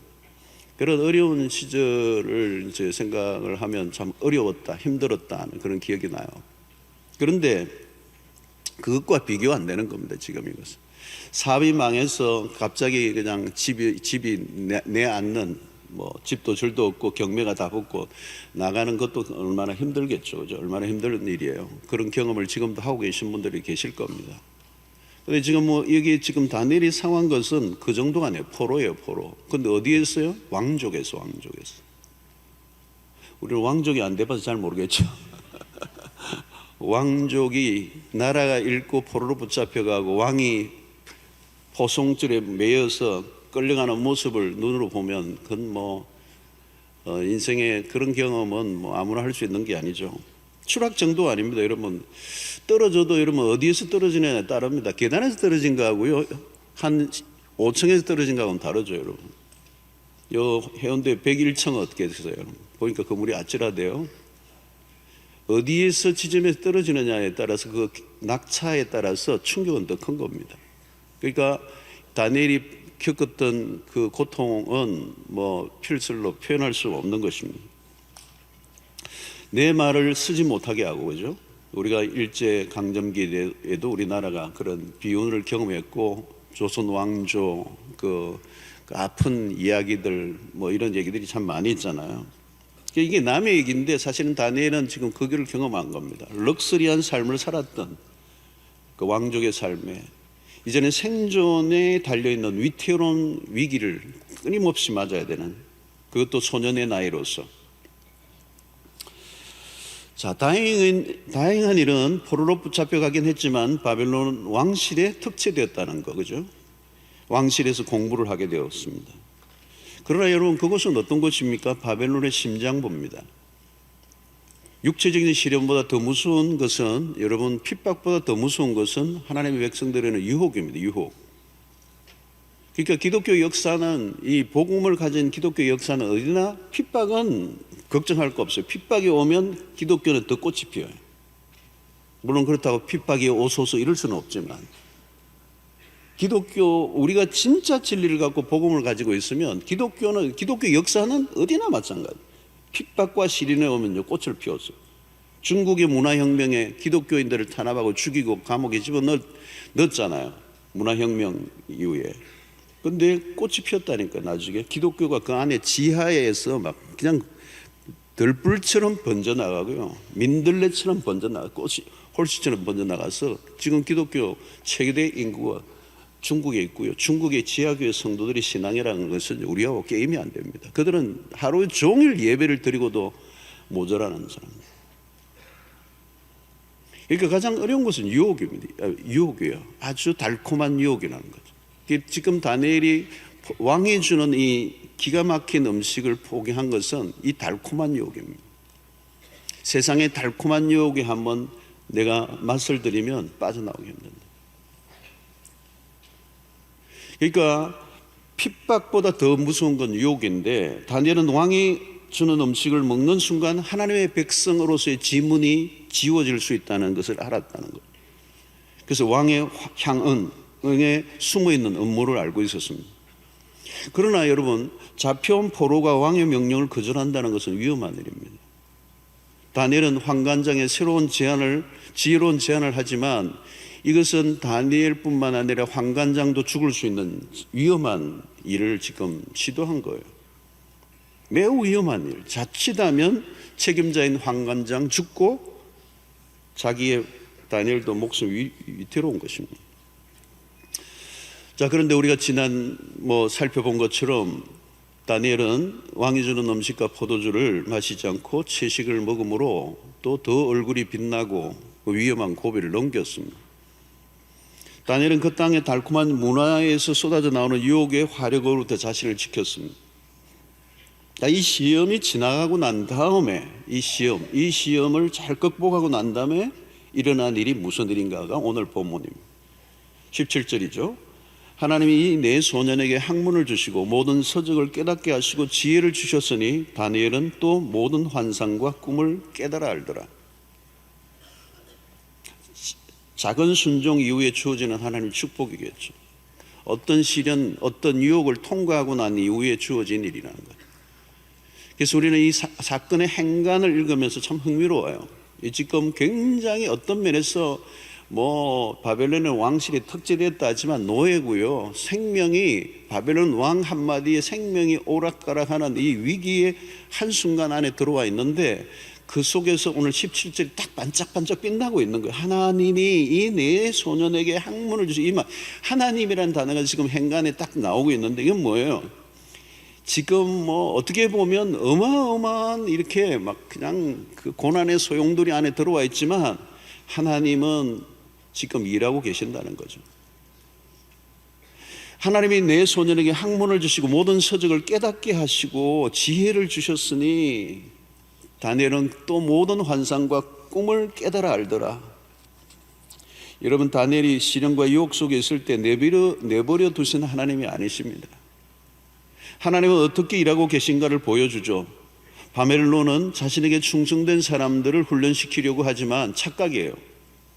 Speaker 2: 그런 어려운 시절을 이제 생각을 하면 참 어려웠다, 힘들었다 하는 그런 기억이 나요. 그런데 그것과 비교 안 되는 겁니다. 지금 이것은 사업이 망해서 갑자기 그냥 집이 내앉는 뭐 집도 줄도 없고 경매가 다 붙고 나가는 것도 얼마나 힘들겠죠. 그죠? 얼마나 힘든 일이에요. 그런 경험을 지금도 하고 계신 분들이 계실 겁니다. 근데 지금 뭐 여기 지금 다니엘이 상한 것은 그 정도가 아니에요. 포로예요, 포로. 근데 어디에서요? 왕족에서. 우리는 왕족이 안 돼봐서 잘 모르겠죠. 왕족이 나라가 잃고 포로로 붙잡혀가고 왕이 포송줄에 매여서 끌려가는 모습을 눈으로 보면 그건 인생의 그런 경험은 아무나 할 수 있는 게 아니죠. 추락 정도 아닙니다. 여러분 떨어져도 여러분 어디에서 떨어지느냐에 따릅니다. 계단에서 떨어진 거하고요 한 5층에서 떨어진 거하고는 다르죠. 여러분 요 해운대 101층 어떻게 됐어요? 보니까 건물이 아찔하대요. 어디에서 지점에서 떨어지느냐에 따라서 그 낙차에 따라서 충격은 더 큰 겁니다. 그러니까 다니엘이 겪었던 그 고통은 필설로 표현할 수 없는 것입니다. 내 말을 쓰지 못하게 하고, 그죠? 우리가 일제 강점기에도 우리나라가 그런 비운을 경험했고, 조선 왕조 그 아픈 이야기들 이런 얘기들이 참 많이 있잖아요. 이게 남의 얘기인데 사실은 다니엘은 지금 그 길을 경험한 겁니다. 럭셔리한 삶을 살았던 그 왕족의 삶에 이제는 생존에 달려있는 위태로운 위기를 끊임없이 맞아야 되는, 그것도 소년의 나이로서. 자, 다행한 일은 포로로 붙잡혀가긴 했지만 바벨론 왕실에 특채되었다는 거, 그죠? 왕실에서 공부를 하게 되었습니다. 그러나 여러분 그것은 어떤 것입니까? 바벨론의 심장부입니다. 육체적인 시련보다 더 무서운 것은, 여러분 핍박보다 더 무서운 것은 하나님의 백성들에는 유혹입니다. 유혹. 그러니까 기독교 역사는, 이 복음을 가진 기독교 역사는 어디나 핍박은 걱정할 거 없어요. 핍박이 오면 기독교는 더 꽃이 피어요. 물론 그렇다고 핍박이 오소서 이럴 수는 없지만, 우리가 진짜 진리를 갖고 복음을 가지고 있으면 기독교 역사는 어디나 마찬가지. 핍박과 시련에 오면요 꽃을 피웠어요. 중국의 문화혁명에 기독교인들을 탄압하고 죽이고 감옥에 집어넣었잖아요. 문화혁명 이후에. 근데 꽃이 피었다니까. 나중에 기독교가 그 안에 지하에서 막 그냥 들불처럼 번져나가고요, 민들레처럼 번져나가고 꽃이 홀씨처럼 번져나가서 지금 기독교 최대 인구가 중국에 있고요. 중국의 지하교회 성도들이 신앙이라는 것은 우리하고 게임이 안 됩니다. 그들은 하루 종일 예배를 드리고도 모자라는 사람입니다. 그러니까 가장 어려운 것은 유혹이에요. 아주 달콤한 유혹이라는 거죠. 지금 다니엘이 왕이 주는 이 기가 막힌 음식을 포기한 것은 이 달콤한 유혹입니다. 세상의 달콤한 유혹에 한번 내가 맛을 들이면 빠져나오기 힘든다. 그러니까 핍박보다 더 무서운 건 유혹인데, 다니엘은 왕이 주는 음식을 먹는 순간 하나님의 백성으로서의 지문이 지워질 수 있다는 것을 알았다는 거예요. 그래서 왕의 향응에 숨어있는 음모를 알고 있었습니다. 그러나 여러분, 잡혀온 포로가 왕의 명령을 거절한다는 것은 위험한 일입니다. 다니엘은 환관장에 지혜로운 제안을 하지만 이것은 다니엘뿐만 아니라 환관장도 죽을 수 있는 위험한 일을 지금 시도한 거예요. 매우 위험한 일. 자칫하면 책임자인 환관장 죽고 자기의 다니엘도 목숨이 위태로운 것입니다. 자, 그런데 우리가 지난 살펴본 것처럼 다니엘은 왕이 주는 음식과 포도주를 마시지 않고 채식을 먹음으로 또 더 얼굴이 빛나고 위험한 고비를 넘겼습니다. 다니엘은 그 땅의 달콤한 문화에서 쏟아져 나오는 유혹의 화력으로부터 자신을 지켰습니다. 이 시험이 지나가고 난 다음에 이 시험을 잘 극복하고 난 다음에 일어난 일이 무슨 일인가가 오늘 본문입니다. 17절이죠. 하나님이 이 네 소년에게 학문을 주시고 모든 서적을 깨닫게 하시고 지혜를 주셨으니 다니엘은 또 모든 환상과 꿈을 깨달아 알더라. 작은 순종 이후에 주어지는 하나님의 축복이겠죠. 어떤 시련, 어떤 유혹을 통과하고 난 이후에 주어진 일이라는 거예요. 그래서 우리는 이 사건의 행간을 읽으면서 참 흥미로워요. 지금 굉장히 어떤 면에서 바벨론의 왕실이 특제됐다 하지만 노예고요. 바벨론 왕 한마디에 생명이 오락가락하는 이 위기의 한순간 안에 들어와 있는데, 그 속에서 오늘 17절이 딱 반짝반짝 빛나고 있는 거예요. 하나님이 이 네 소년에게 학문을 주시고, 하나님이라는 단어가 지금 행간에 딱 나오고 있는데, 이건 뭐예요? 지금 어떻게 보면 어마어마한 이렇게 막 그냥 그 고난의 소용돌이 안에 들어와 있지만, 하나님은 지금 일하고 계신다는 거죠. 하나님이 내 소년에게 학문을 주시고 모든 서적을 깨닫게 하시고 지혜를 주셨으니 다니엘은 또 모든 환상과 꿈을 깨달아 알더라. 여러분, 다니엘이 시련과 유혹 속에 있을 때 내버려 두신 하나님이 아니십니다. 하나님은 어떻게 일하고 계신가를 보여주죠. 바벨론은 자신에게 충성된 사람들을 훈련시키려고 하지만 착각이에요.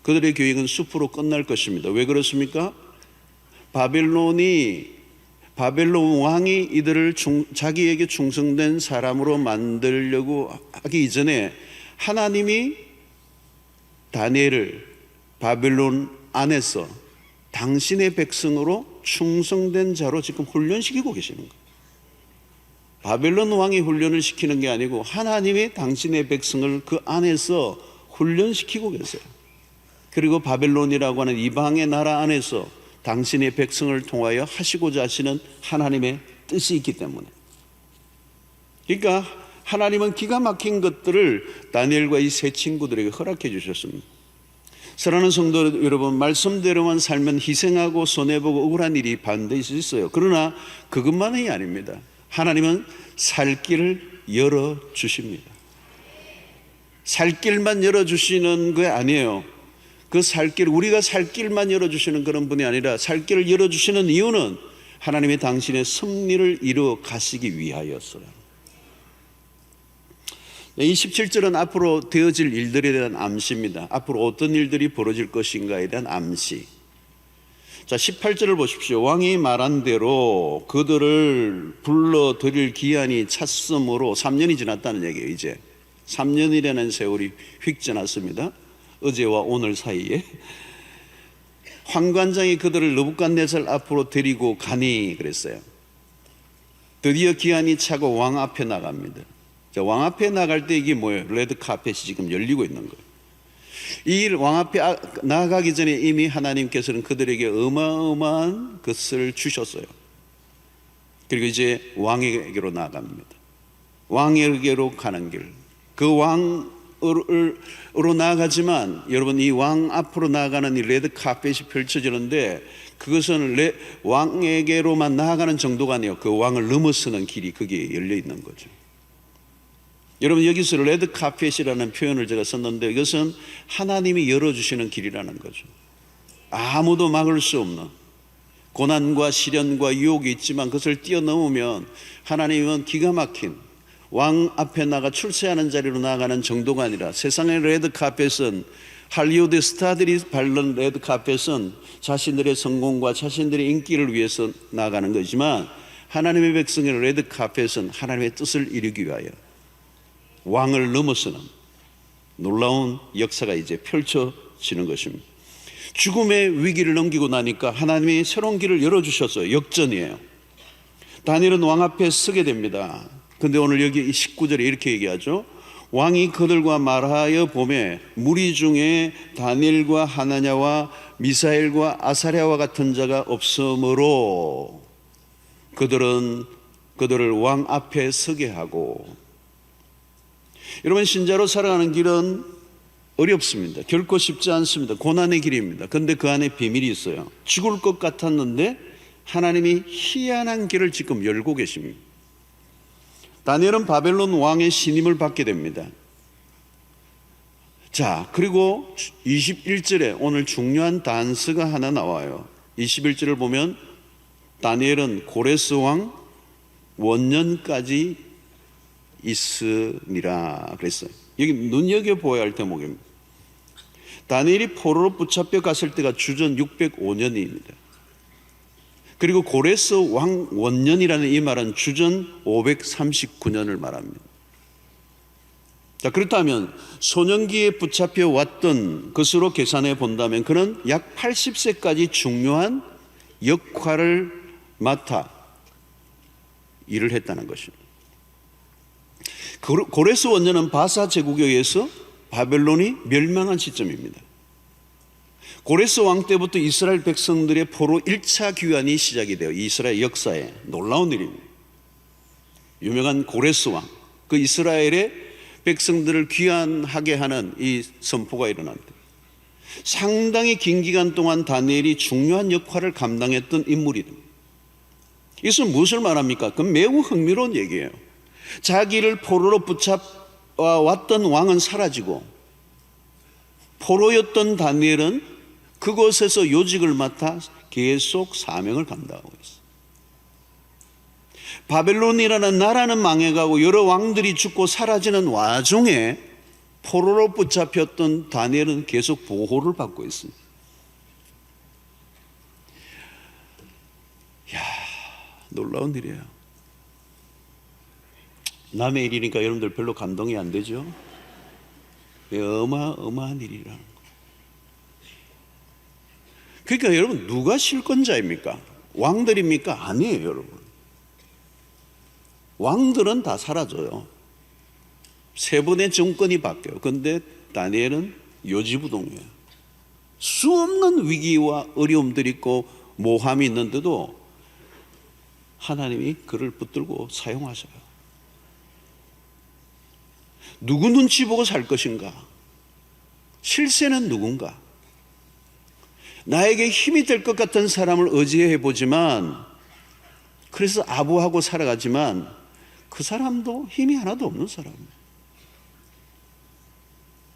Speaker 2: 그들의 계획은 숲으로 끝날 것입니다. 왜 그렇습니까? 바벨론 왕이 이들을 자기에게 충성된 사람으로 만들려고 하기 이전에 하나님이 다니엘을 바벨론 안에서 당신의 백성으로 충성된 자로 지금 훈련시키고 계시는 거예요. 바벨론 왕이 훈련을 시키는 게 아니고 하나님이 당신의 백성을 그 안에서 훈련시키고 계세요. 그리고 바벨론이라고 하는 이방의 나라 안에서 당신의 백성을 통하여 하시고자 하시는 하나님의 뜻이 있기 때문에. 그러니까 하나님은 기가 막힌 것들을 다니엘과 이 세 친구들에게 허락해 주셨습니다. 사랑하는 성도 여러분, 말씀대로만 살면 희생하고 손해보고 억울한 일이 반드시 있어요. 그러나 그것만이 아닙니다. 하나님은 살 길을 열어주십니다. 살 길만 열어주시는 게 아니에요. 그 살 길, 우리가 살 길만 열어주시는 그런 분이 아니라 살 길을 열어주시는 이유는 하나님이 당신의 섭리를 이루어 가시기 위하였어요. 이 17절은 앞으로 되어질 일들에 대한 암시입니다. 앞으로 어떤 일들이 벌어질 것인가에 대한 암시. 자, 18절을 보십시오. 왕이 말한 대로 그들을 불러들일 기한이 찼으므로 3년이 지났다는 얘기예요. 이제 3년이라는 세월이 휙 지났습니다. 어제와 오늘 사이에 환관장이 그들을 느부갓네살 앞으로 데리고 가니 그랬어요. 드디어 기한이 차고 왕 앞에 나갑니다. 자, 왕 앞에 나갈 때 이게 뭐예요? 레드 카펫이 지금 열리고 있는 거예요. 이 왕 앞에 나가기 전에 이미 하나님께서는 그들에게 어마어마한 것을 주셨어요. 그리고 이제 왕에게로 나갑니다. 왕에게로 가는 길. 그 왕으로 나아가지만 여러분, 이 왕 앞으로 나아가는 이 레드 카펫이 펼쳐지는데 그것은 왕에게로만 나아가는 정도가 아니에요. 그 왕을 넘어서는 길이 거기에 열려 있는 거죠. 여러분, 여기서 레드 카펫이라는 표현을 제가 썼는데 이것은 하나님이 열어주시는 길이라는 거죠. 아무도 막을 수 없는 고난과 시련과 유혹이 있지만 그것을 뛰어넘으면 하나님은 기가 막힌 왕 앞에 나가 출세하는 자리로 나아가는 정도가 아니라 세상의 레드 카펫은 할리우드 스타들이 밟는 레드 카펫은 자신들의 성공과 자신들의 인기를 위해서 나아가는 거지만 하나님의 백성의 레드 카펫은 하나님의 뜻을 이루기 위하여 왕을 넘어서는 놀라운 역사가 이제 펼쳐지는 것입니다. 죽음의 위기를 넘기고 나니까 하나님이 새로운 길을 열어주셨어요. 역전이에요. 다니엘은 왕 앞에 서게 됩니다. 근데 오늘 여기 19절에 이렇게 얘기하죠. 왕이 그들과 말하여 보매 무리 중에 다니엘과 하나냐와 미사엘과 아사랴와 같은 자가 없으므로 그들을 왕 앞에 서게 하고. 여러분, 신자로 살아가는 길은 어렵습니다. 결코 쉽지 않습니다. 고난의 길입니다. 그런데 그 안에 비밀이 있어요. 죽을 것 같았는데 하나님이 희한한 길을 지금 열고 계십니다. 다니엘은 바벨론 왕의 신임을 받게 됩니다. 자, 그리고 21절에 오늘 중요한 단서가 하나 나와요. 21절을 보면 다니엘은 고레스 왕 원년까지 있으니라 그랬어요. 여기 눈여겨보아야 할 대목입니다. 다니엘이 포로로 붙잡혀 갔을 때가 주전 605년입니다. 그리고 고레스 왕 원년이라는 이 말은 주전 539년을 말합니다. 자, 그렇다면 소년기에 붙잡혀 왔던 것으로 계산해 본다면 그는 약 80세까지 중요한 역할을 맡아 일을 했다는 것입니다. 고레스 원년은 바사 제국에 의해서 바벨론이 멸망한 시점입니다. 고레스 왕 때부터 이스라엘 백성들의 포로 1차 귀환이 시작이 돼요. 이스라엘 역사에 놀라운 일입니다. 유명한 고레스 왕, 그 이스라엘의 백성들을 귀환하게 하는 이 선포가 일어납니다. 상당히 긴 기간 동안 다니엘이 중요한 역할을 감당했던 인물이다. 이것은 무엇을 말합니까? 그건 매우 흥미로운 얘기예요. 자기를 포로로 붙잡아왔던 왕은 사라지고 포로였던 다니엘은 그곳에서 요직을 맡아 계속 사명을 감당하고 있어요. 바벨론이라는 나라는 망해가고 여러 왕들이 죽고 사라지는 와중에 포로로 붙잡혔던 다니엘은 계속 보호를 받고 있습니다. 이야, 놀라운 일이에요. 남의 일이니까 여러분들 별로 감동이 안 되죠? 어마어마한 일이라는 거. 그러니까 여러분, 누가 실권자입니까? 왕들입니까? 아니에요, 여러분. 왕들은 다 사라져요. 세 번의 정권이 바뀌어요. 그런데 다니엘은 요지부동이에요. 수없는 위기와 어려움들이 있고 모함이 있는데도 하나님이 그를 붙들고 사용하셔요. 누구 눈치 보고 살 것인가? 실세는 누군가? 나에게 힘이 될 것 같은 사람을 의지해 보지만, 그래서 아부하고 살아가지만 그 사람도 힘이 하나도 없는 사람이에요.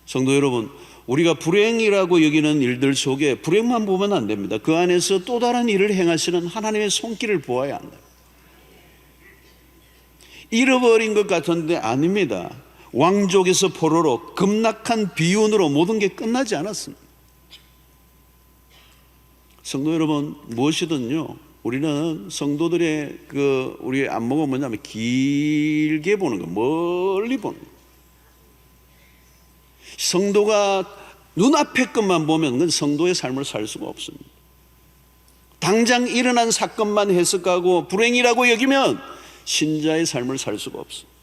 Speaker 2: 성도 여러분, 우리가 불행이라고 여기는 일들 속에 불행만 보면 안 됩니다. 그 안에서 또 다른 일을 행하시는 하나님의 손길을 보아야 한다. 잃어버린 것 같은데 아닙니다. 왕족에서 포로로 급락한 비운으로 모든 게 끝나지 않았습니다. 성도 여러분, 무엇이든요, 우리는 성도들의 우리의 안목은 뭐냐면 길게 보는 거, 멀리 보는 거. 성도가 눈앞의 것만 보면 그건 성도의 삶을 살 수가 없습니다. 당장 일어난 사건만 해석하고 불행이라고 여기면 신자의 삶을 살 수가 없습니다.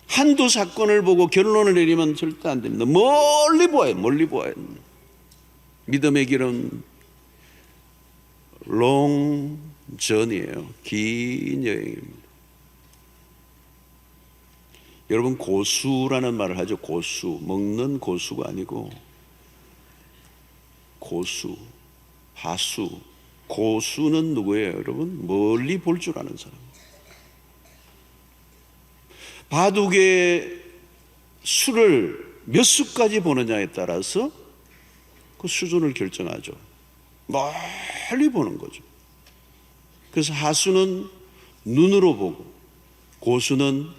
Speaker 2: 한두 사건을 보고 결론을 내리면 절대 안 됩니다. 멀리 보아요. 멀리 보아요. 믿음의 길은 롱 전이에요. 긴 여행입니다. 여러분, 고수라는 말을 하죠. 고수. 먹는 고수가 아니고 고수, 하수. 고수는 누구예요, 여러분? 멀리 볼 줄 아는 사람. 바둑의 수를 몇 수까지 보느냐에 따라서 그 수준을 결정하죠. 멀리 보는 거죠. 그래서 하수는 눈으로 보고 고수는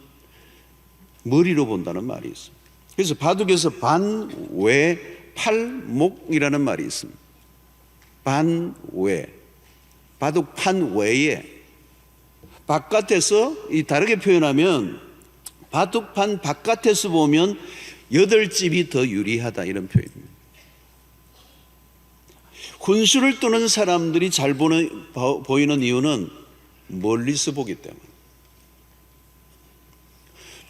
Speaker 2: 머리로 본다는 말이 있습니다. 그래서 바둑에서 반외 팔목이라는 말이 있습니다. 반외, 바둑판 외에 바깥에서 이 다르게 표현하면 바둑판 바깥에서 보면 8집이 더 유리하다, 이런 표현입니다. 훈수를 두는 사람들이 잘 보이는 이유는 멀리서 보기 때문에.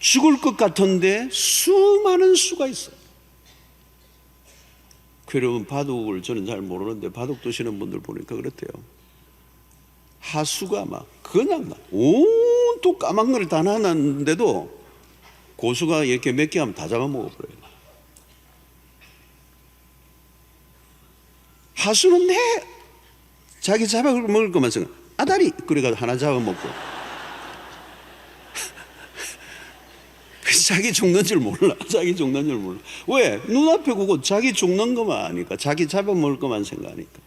Speaker 2: 죽을 것 같은데 수많은 수가 있어요. 여러분, 바둑을 저는 잘 모르는데 바둑 두시는 분들 보니까 그렇대요. 하수가 막 그냥 온통 까만 걸 다 놔놨는데도 고수가 이렇게 몇 개 하면 다 잡아먹어버려요. 하수는 자기 잡아먹을 것만 생각. 아다리! 그래가지고 하나 잡아먹고. 자기 죽는 줄 몰라. 자기 죽는 줄 몰라. 왜? 눈앞에 보고 자기 죽는 것만 아니까. 자기 잡아먹을 것만 생각하니까.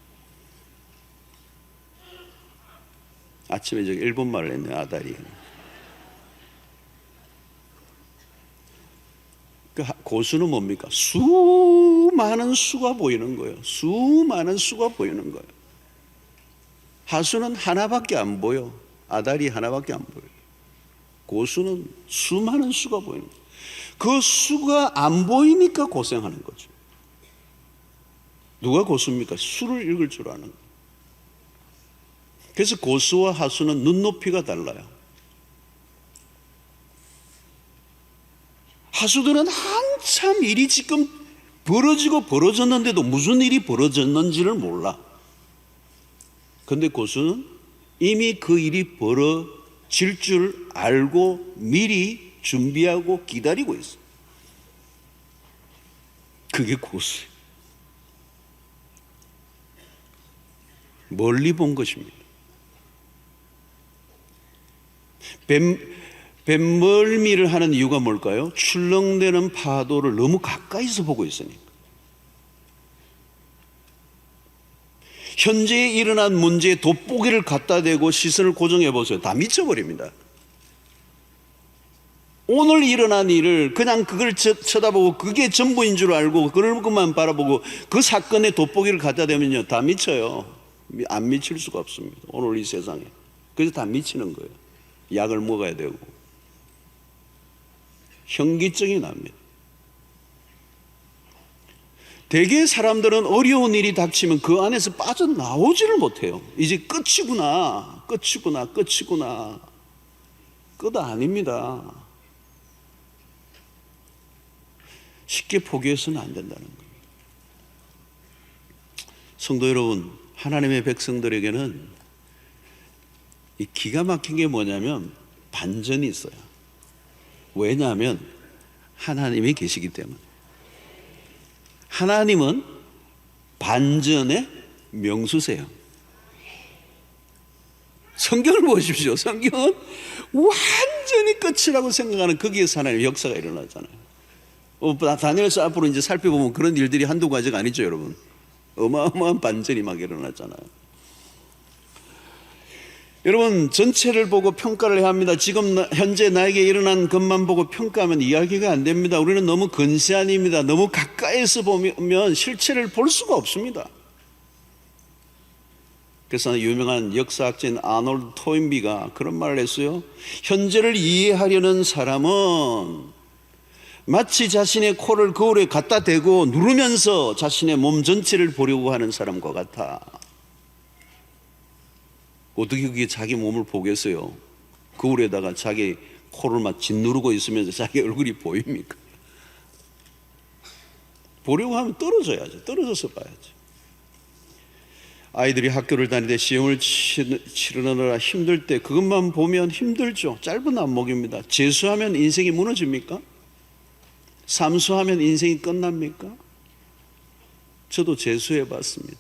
Speaker 2: 아침에 저기 일본말을 했네, 아다리. 그 고수는 뭡니까? 수많은 수가 보이는 거예요. 수많은 수가 보이는 거예요. 하수는 하나밖에 안 보여. 아다리 하나밖에 안 보여. 고수는 수많은 수가 보이는 거예요. 그 수가 안 보이니까 고생하는 거죠. 누가 고수입니까? 수를 읽을 줄 아는 거예요. 그래서 고수와 하수는 눈높이가 달라요. 하수들은 한참 일이 지금 벌어지고 벌어졌는데도 무슨 일이 벌어졌는지를 몰라. 그런데 고수는 이미 그 일이 벌어질 줄 알고 미리 준비하고 기다리고 있어. 그게 고수예요. 멀리 본 것입니다. 뱃멀미를 하는 이유가 뭘까요? 출렁대는 파도를 너무 가까이서 보고 있으니까. 현재 일어난 문제에 돋보기를 갖다 대고 시선을 고정해 보세요. 다 미쳐버립니다. 오늘 일어난 일을 그냥 그걸 쳐다보고 그게 전부인 줄 알고 그걸 것만 바라보고 그 사건에 돋보기를 갖다 대면요, 다 미쳐요. 안 미칠 수가 없습니다. 오늘 이 세상에. 그래서 다 미치는 거예요. 약을 먹어야 되고 현기증이 납니다. 대개 사람들은 어려운 일이 닥치면 그 안에서 빠져나오지를 못해요. 이제 끝이구나, 끝이구나, 끝이구나. 끝 아닙니다. 쉽게 포기해서는 안 된다는 거예요. 성도 여러분, 하나님의 백성들에게는 이 기가 막힌 게 뭐냐면 반전이 있어요. 왜냐하면 하나님이 계시기 때문에. 하나님은 반전의 명수세요. 성경을 보십시오. 성경은 완전히 끝이라고 생각하는 거기에서 하나님의 역사가 일어나잖아요. 다니엘서 앞으로 이제 살펴보면 그런 일들이 한두 가지가 아니죠, 여러분. 어마어마한 반전이 막 일어났잖아요. 여러분, 전체를 보고 평가를 해야 합니다. 지금 현재 나에게 일어난 것만 보고 평가하면 이야기가 안 됩니다. 우리는 너무 근시안입니다. 너무 가까이서 보면 실체를 볼 수가 없습니다. 그래서 유명한 역사학자인 아놀드 토인비가 그런 말을 했어요. 현재를 이해하려는 사람은 마치 자신의 코를 거울에 갖다 대고 누르면서 자신의 몸 전체를 보려고 하는 사람과 같아. 어떻게 그게 자기 몸을 보겠어요? 거울에다가 자기 코를 막 짓누르고 있으면서 자기 얼굴이 보입니까? 보려고 하면 떨어져야죠. 떨어져서 봐야죠. 아이들이 학교를 다닐 때 시험을 치르느라 힘들 때 그것만 보면 힘들죠. 짧은 안목입니다. 재수하면 인생이 무너집니까? 삼수하면 인생이 끝납니까? 저도 재수해 봤습니다.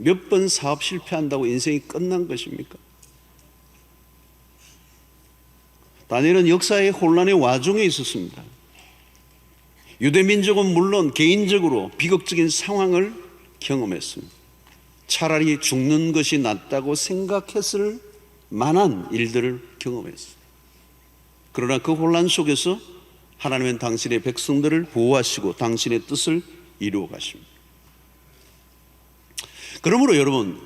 Speaker 2: 몇 번 사업 실패한다고 인생이 끝난 것입니까? 다니엘은 역사의 혼란의 와중에 있었습니다. 유대민족은 물론 개인적으로 비극적인 상황을 경험했습니다. 차라리 죽는 것이 낫다고 생각했을 만한 일들을 경험했습니다. 그러나 그 혼란 속에서 하나님은 당신의 백성들을 보호하시고 당신의 뜻을 이루어 가십니다. 그러므로 여러분,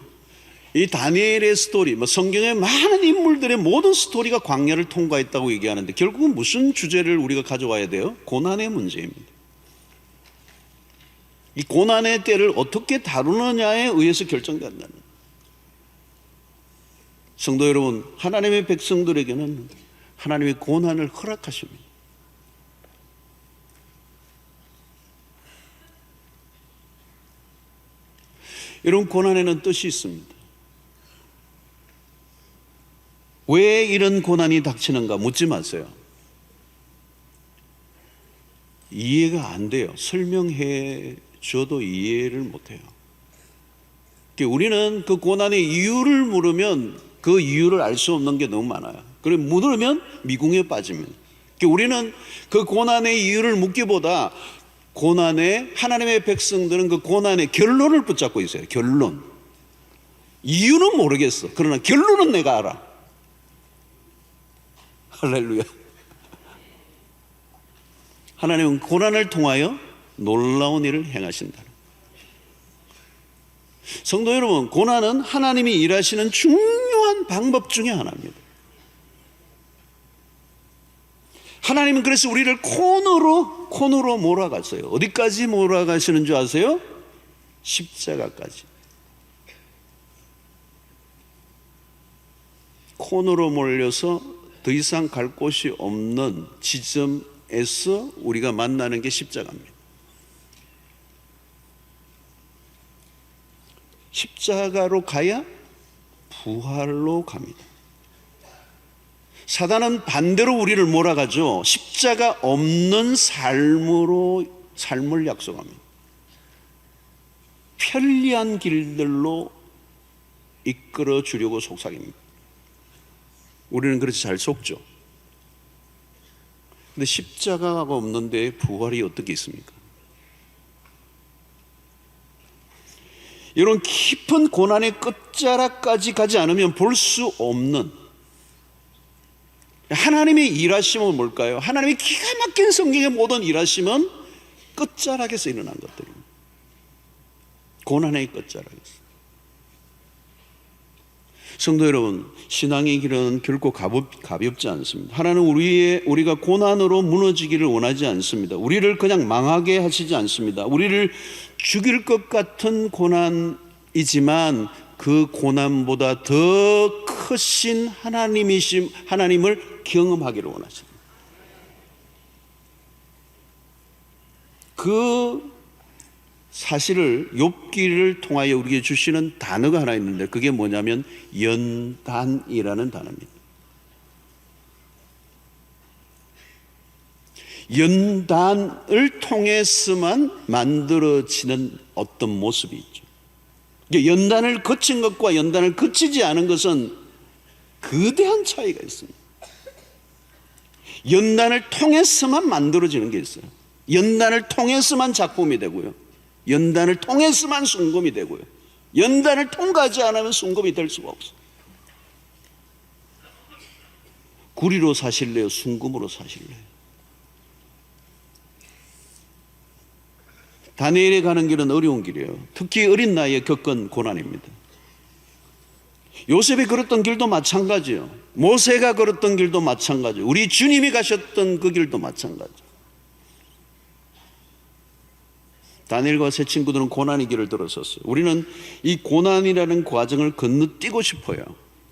Speaker 2: 이 다니엘의 스토리, 성경의 많은 인물들의 모든 스토리가 광야를 통과했다고 얘기하는데 결국은 무슨 주제를 우리가 가져와야 돼요? 고난의 문제입니다. 이 고난의 때를 어떻게 다루느냐에 의해서 결정된다는 거예요. 성도 여러분, 하나님의 백성들에게는 하나님의 고난을 허락하십니다. 여러분, 고난에는 뜻이 있습니다. 왜 이런 고난이 닥치는가 묻지 마세요. 이해가 안 돼요. 설명해 줘도 이해를 못해요. 우리는 그 고난의 이유를 물으면 그 이유를 알 수 없는 게 너무 많아요. 그리고 물으면 미궁에 빠집니다. 우리는 그 고난의 이유를 묻기보다 하나님의 백성들은 그 고난의 결론을 붙잡고 있어요. 결론. 이유는 모르겠어. 그러나 결론은 내가 알아. 할렐루야. 하나님은 고난을 통하여 놀라운 일을 행하신다. 성도 여러분, 고난은 하나님이 일하시는 중요한 방법 중에 하나입니다. 하나님은 그래서 우리를 콘으로 몰아갔어요. 어디까지 몰아가시는 줄 아세요? 십자가까지. 콘으로 몰려서 더 이상 갈 곳이 없는 지점에서 우리가 만나는 게 십자가입니다. 십자가로 가야 부활로 갑니다. 사단은 반대로 우리를 몰아가죠. 십자가 없는 삶을 약속합니다. 편리한 길들로 이끌어 주려고 속삭입니다. 우리는 그렇게 잘 속죠. 근데 십자가가 없는데 부활이 어떻게 있습니까? 이런 깊은 고난의 끝자락까지 가지 않으면 볼 수 없는 하나님의 일하심은 뭘까요? 하나님의 기가 막힌 성경의 모든 일하심은 끝자락에서 일어난 것들입니다. 고난의 끝자락에서. 성도 여러분, 신앙의 길은 결코 가볍지 않습니다. 하나님은 우리가 고난으로 무너지기를 원하지 않습니다. 우리를 그냥 망하게 하시지 않습니다. 우리를 죽일 것 같은 고난이지만 그 고난보다 더 크신 하나님을 경험하기를 원하십니다. 그 사실을 욥기를 통하여 우리에게 주시는 단어가 하나 있는데 그게 뭐냐면 연단이라는 단어입니다. 연단을 통해서만 만들어지는 어떤 모습이 있죠. 연단을 거친 것과 연단을 거치지 않은 것은 거대한 차이가 있습니다. 연단을 통해서만 만들어지는 게 있어요. 연단을 통해서만 작품이 되고요. 연단을 통해서만 순금이 되고요. 연단을 통과하지 않으면 순금이 될 수가 없어요. 구리로 사실래요? 순금으로 사실래요? 다니엘이 가는 길은 어려운 길이에요. 특히 어린 나이에 겪은 고난입니다. 요셉이 걸었던 길도 마찬가지예요. 모세가 걸었던 길도 마찬가지예요. 우리 주님이 가셨던 그 길도 마찬가지예요. 다니엘과 세 친구들은 고난의 길을 들어섰어요. 우리는 이 고난이라는 과정을 건너뛰고 싶어요.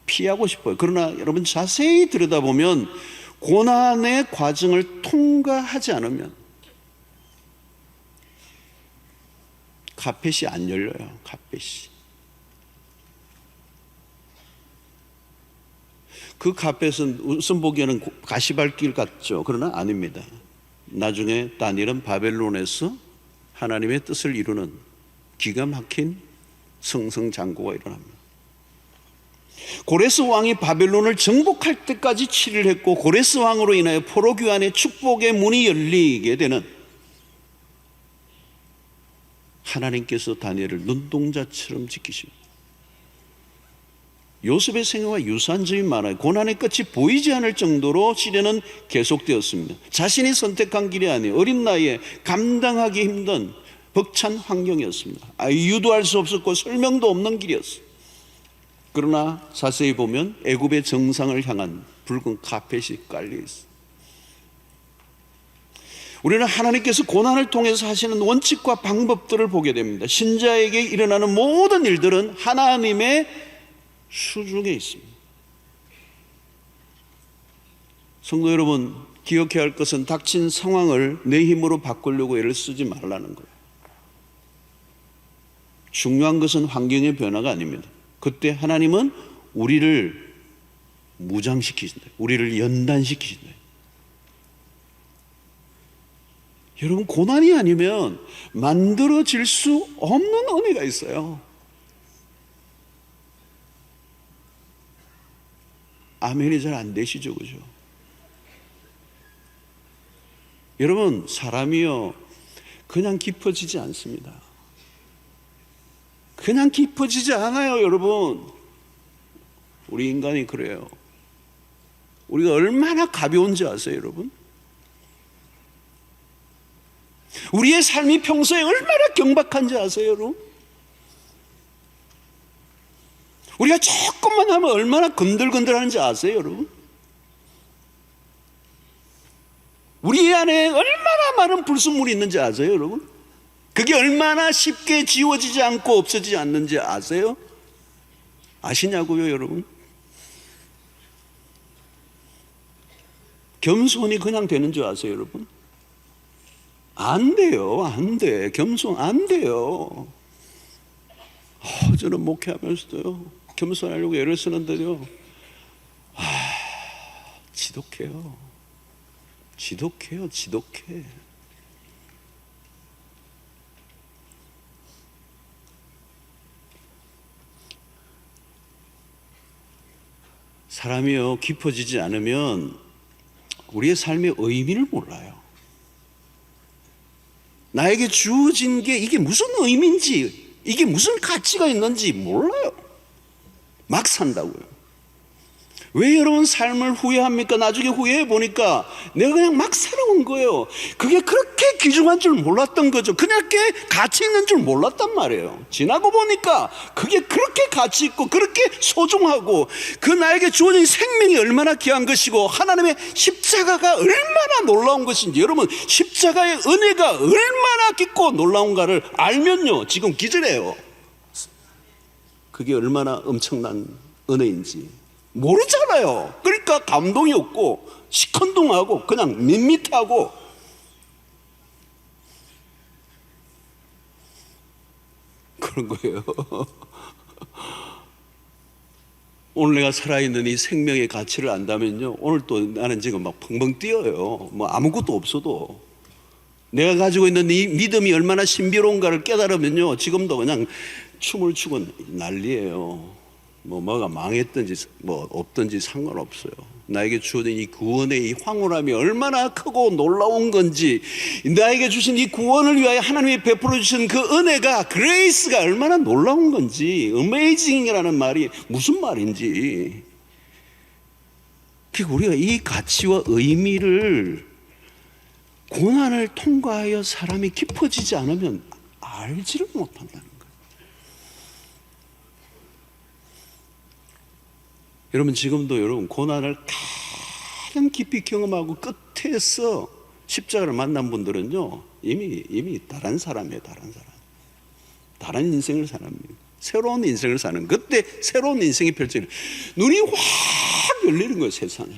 Speaker 2: 피하고 싶어요. 그러나 여러분 자세히 들여다보면 고난의 과정을 통과하지 않으면 카펫이 안 열려요. 카펫이. 그 카펫은 우선 보기에는 가시밭길 같죠. 그러나 아닙니다. 나중에 다니엘은 바벨론에서 하나님의 뜻을 이루는 기가 막힌 승승장구가 일어납니다. 고레스 왕이 바벨론을 정복할 때까지 치리를 했고 고레스 왕으로 인하여 포로귀환의 축복의 문이 열리게 되는 하나님께서 다니엘을 눈동자처럼 지키십니다. 요셉의 생애와 유사한 점이 많아요. 고난의 끝이 보이지 않을 정도로 시련은 계속되었습니다. 자신이 선택한 길이 아니에요. 어린 나이에 감당하기 힘든 벅찬 환경이었습니다. 유도할 수 없었고 설명도 없는 길이었어요. 그러나 자세히 보면 애굽의 정상을 향한 붉은 카펫이 깔려 있어요. 우리는 하나님께서 고난을 통해서 하시는 원칙과 방법들을 보게 됩니다. 신자에게 일어나는 모든 일들은 하나님의 수중에 있습니다. 성도 여러분, 기억해야 할 것은 닥친 상황을 내 힘으로 바꾸려고 애를 쓰지 말라는 거예요. 중요한 것은 환경의 변화가 아닙니다. 그때 하나님은 우리를 무장시키신다. 우리를 연단시키신다. 여러분, 고난이 아니면 만들어질 수 없는 은혜가 있어요. 아멘이 잘 안 되시죠, 그죠? 여러분, 사람이요 그냥 깊어지지 않습니다. 그냥 깊어지지 않아요, 여러분. 우리 인간이 그래요. 우리가 얼마나 가벼운지 아세요, 여러분? 우리의 삶이 평소에 얼마나 경박한지 아세요, 여러분? 우리가 조금만 하면 얼마나 건들건들하는지 아세요, 여러분? 우리 안에 얼마나 많은 불순물이 있는지 아세요, 여러분? 그게 얼마나 쉽게 지워지지 않고 없어지지 않는지 아세요? 아시냐고요, 여러분? 겸손이 그냥 되는 줄 아세요, 여러분? 안 돼요, 안 돼. 겸손 안 돼요. 저는 목회하면서도요, 겸손하려고 애를 쓰는데요, 지독해요. 지독해. 사람이요, 깊어지지 않으면 우리의 삶의 의미를 몰라요. 나에게 주어진 게 이게 무슨 의미인지, 이게 무슨 가치가 있는지 몰라요. 막 산다고요. 왜 여러분 삶을 후회합니까? 나중에 후회해 보니까 내가 그냥 막 살아온 거예요. 그게 그렇게 귀중한 줄 몰랐던 거죠. 그렇게 가치 있는 줄 몰랐단 말이에요. 지나고 보니까 그게 그렇게 가치 있고 그렇게 소중하고 그 나에게 주어진 생명이 얼마나 귀한 것이고 하나님의 십자가가 얼마나 놀라운 것인지, 여러분 십자가의 은혜가 얼마나 깊고 놀라운가를 알면요, 지금 기절해요. 그게 얼마나 엄청난 은혜인지 모르잖아요. 그러니까 감동이 없고 시큰둥하고 그냥 밋밋하고. 그런 거예요. 오늘 내가 살아있는 이 생명의 가치를 안다면요, 오늘 또 나는 지금 막 펑펑 뛰어요. 뭐 아무것도 없어도 내가 가지고 있는 이 믿음이 얼마나 신비로운가를 깨달으면요, 지금도 그냥 춤을 추고 난리예요. 뭐가 망했든지 뭐 없든지 상관없어요. 나에게 주어진 이 구원의 이 황홀함이 얼마나 크고 놀라운 건지, 나에게 주신 이 구원을 위하여 하나님이 베풀어 주신 그 은혜가, 그레이스가 얼마나 놀라운 건지, 어메이징이라는 말이 무슨 말인지, 우리가 이 가치와 의미를 고난을 통과하여 사람이 깊어지지 않으면 알지를 못한다는 거예요. 여러분 지금도 여러분 고난을 가장 깊이 경험하고 끝에서 십자가를 만난 분들은요, 이미 다른 사람이에요. 다른 인생을 사는, 새로운 인생을 사는, 그때 새로운 인생이 펼쳐지는, 눈이 확 열리는 거예요, 세상에.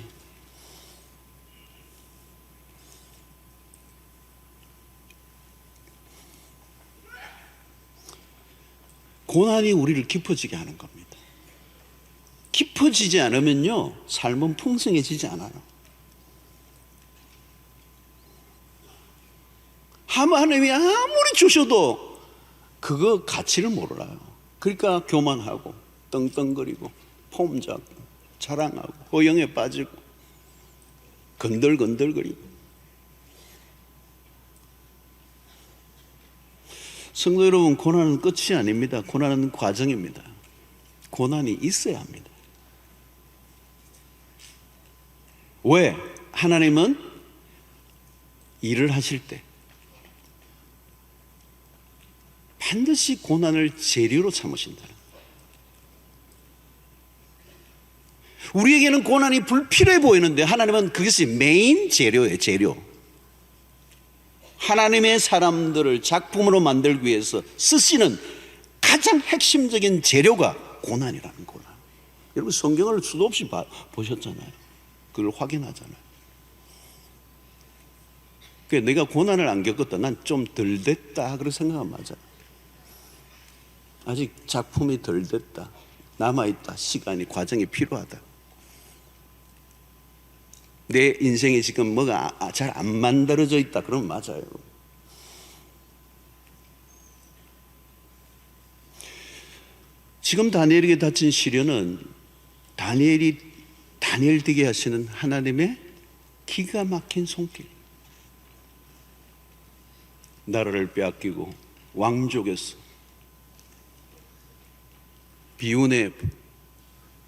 Speaker 2: 고난이 우리를 깊어지게 하는 겁니다. 깊어지지 않으면요, 삶은 풍성해지지 않아요. 하나님이 아무리 주셔도 그거 가치를 몰라요. 그러니까 교만하고 떵떵거리고 폼 잡고 자랑하고 허영에 빠지고 건들건들거리고. 성도 여러분, 고난은 끝이 아닙니다. 고난은 과정입니다. 고난이 있어야 합니다. 왜? 하나님은 일을 하실 때 반드시 고난을 재료로 삼으신다. 우리에게는 고난이 불필요해 보이는데 하나님은 그것이 메인 재료예요. 재료. 하나님의 사람들을 작품으로 만들기 위해서 쓰시는 가장 핵심적인 재료가 고난이라는 고난. 여러분 성경을 수도 없이 보셨잖아요. 그걸 확인하잖아요. 그러니까 내가 고난을 안 겪었다, 난 좀 덜 됐다, 그런 생각은 맞아요. 아직 작품이 덜 됐다, 남아있다, 시간이, 과정이 필요하다. 내 인생에 지금 뭐가 잘 안 만들어져 있다, 그러면 맞아요. 지금 다니엘에게 닥친 시련은 다니엘 되게 하시는 하나님의 기가 막힌 손길. 나라를 빼앗기고 왕족에서 비운의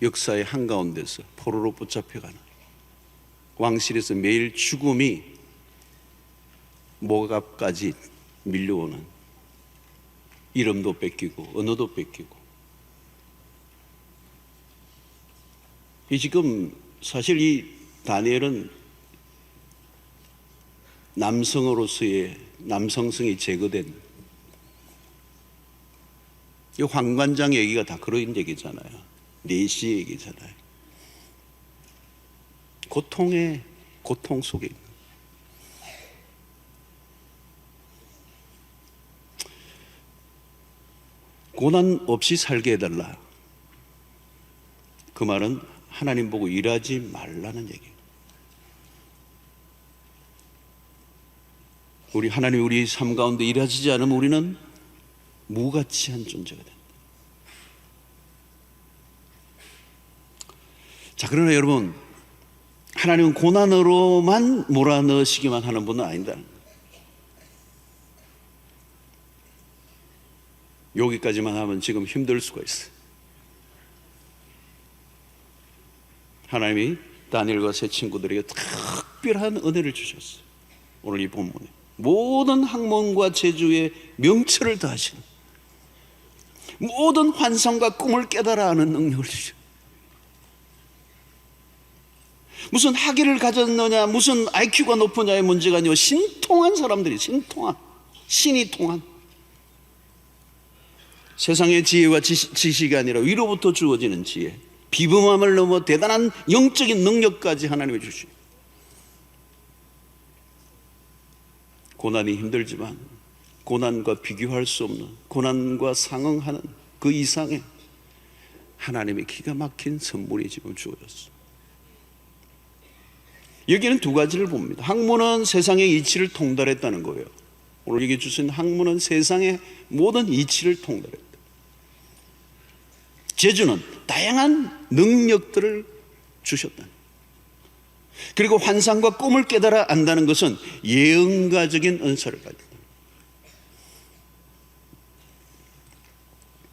Speaker 2: 역사의 한가운데서 포로로 붙잡혀가는, 왕실에서 매일 죽음이 목 앞까지 밀려오는, 이름도 뺏기고 언어도 뺏기고. 이 지금 사실 이 다니엘은 남성으로서의 남성성이 제거된, 이 황관장 얘기가 다 그런 얘기잖아요. 내시 얘기잖아요. 고통 속에 있는. 고난 없이 살게 해달라. 그 말은 하나님 보고 일하지 말라는 얘기예요. 우리 하나님이 우리 삶 가운데 일하시지 않으면 우리는 무가치한 존재가 된다. 자, 그러나 여러분, 하나님은 고난으로만 몰아넣으시기만 하는 분은 아닌다는 거예요. 여기까지만 하면 지금 힘들 수가 있어요. 하나님이 다니엘과 세 친구들에게 특별한 은혜를 주셨어요. 오늘 이 본문에 모든 학문과 재주의 명철을 다하시는, 모든 환상과 꿈을 깨달아 아는 능력을 주셨어요. 무슨 학위를 가졌느냐, 무슨 IQ가 높으냐의 문제가 아니고 신통한 사람들이, 신이 통한 세상의 지혜와 지식이 아니라 위로부터 주어지는 지혜, 비범함을 넘어 대단한 영적인 능력까지 하나님이 주시고, 고난이 힘들지만 고난과 비교할 수 없는, 고난과 상응하는 그 이상의 하나님의 기가 막힌 선물이 지금 주어졌어. 여기는 두 가지를 봅니다. 학문은 세상의 이치를 통달했다는 거예요. 오늘 얘기해 주신 학문은 세상의 모든 이치를 통달했다. 재주는 다양한 능력들을 주셨다. 그리고 환상과 꿈을 깨달아 안다는 것은 예언가적인 은사를 가졌다.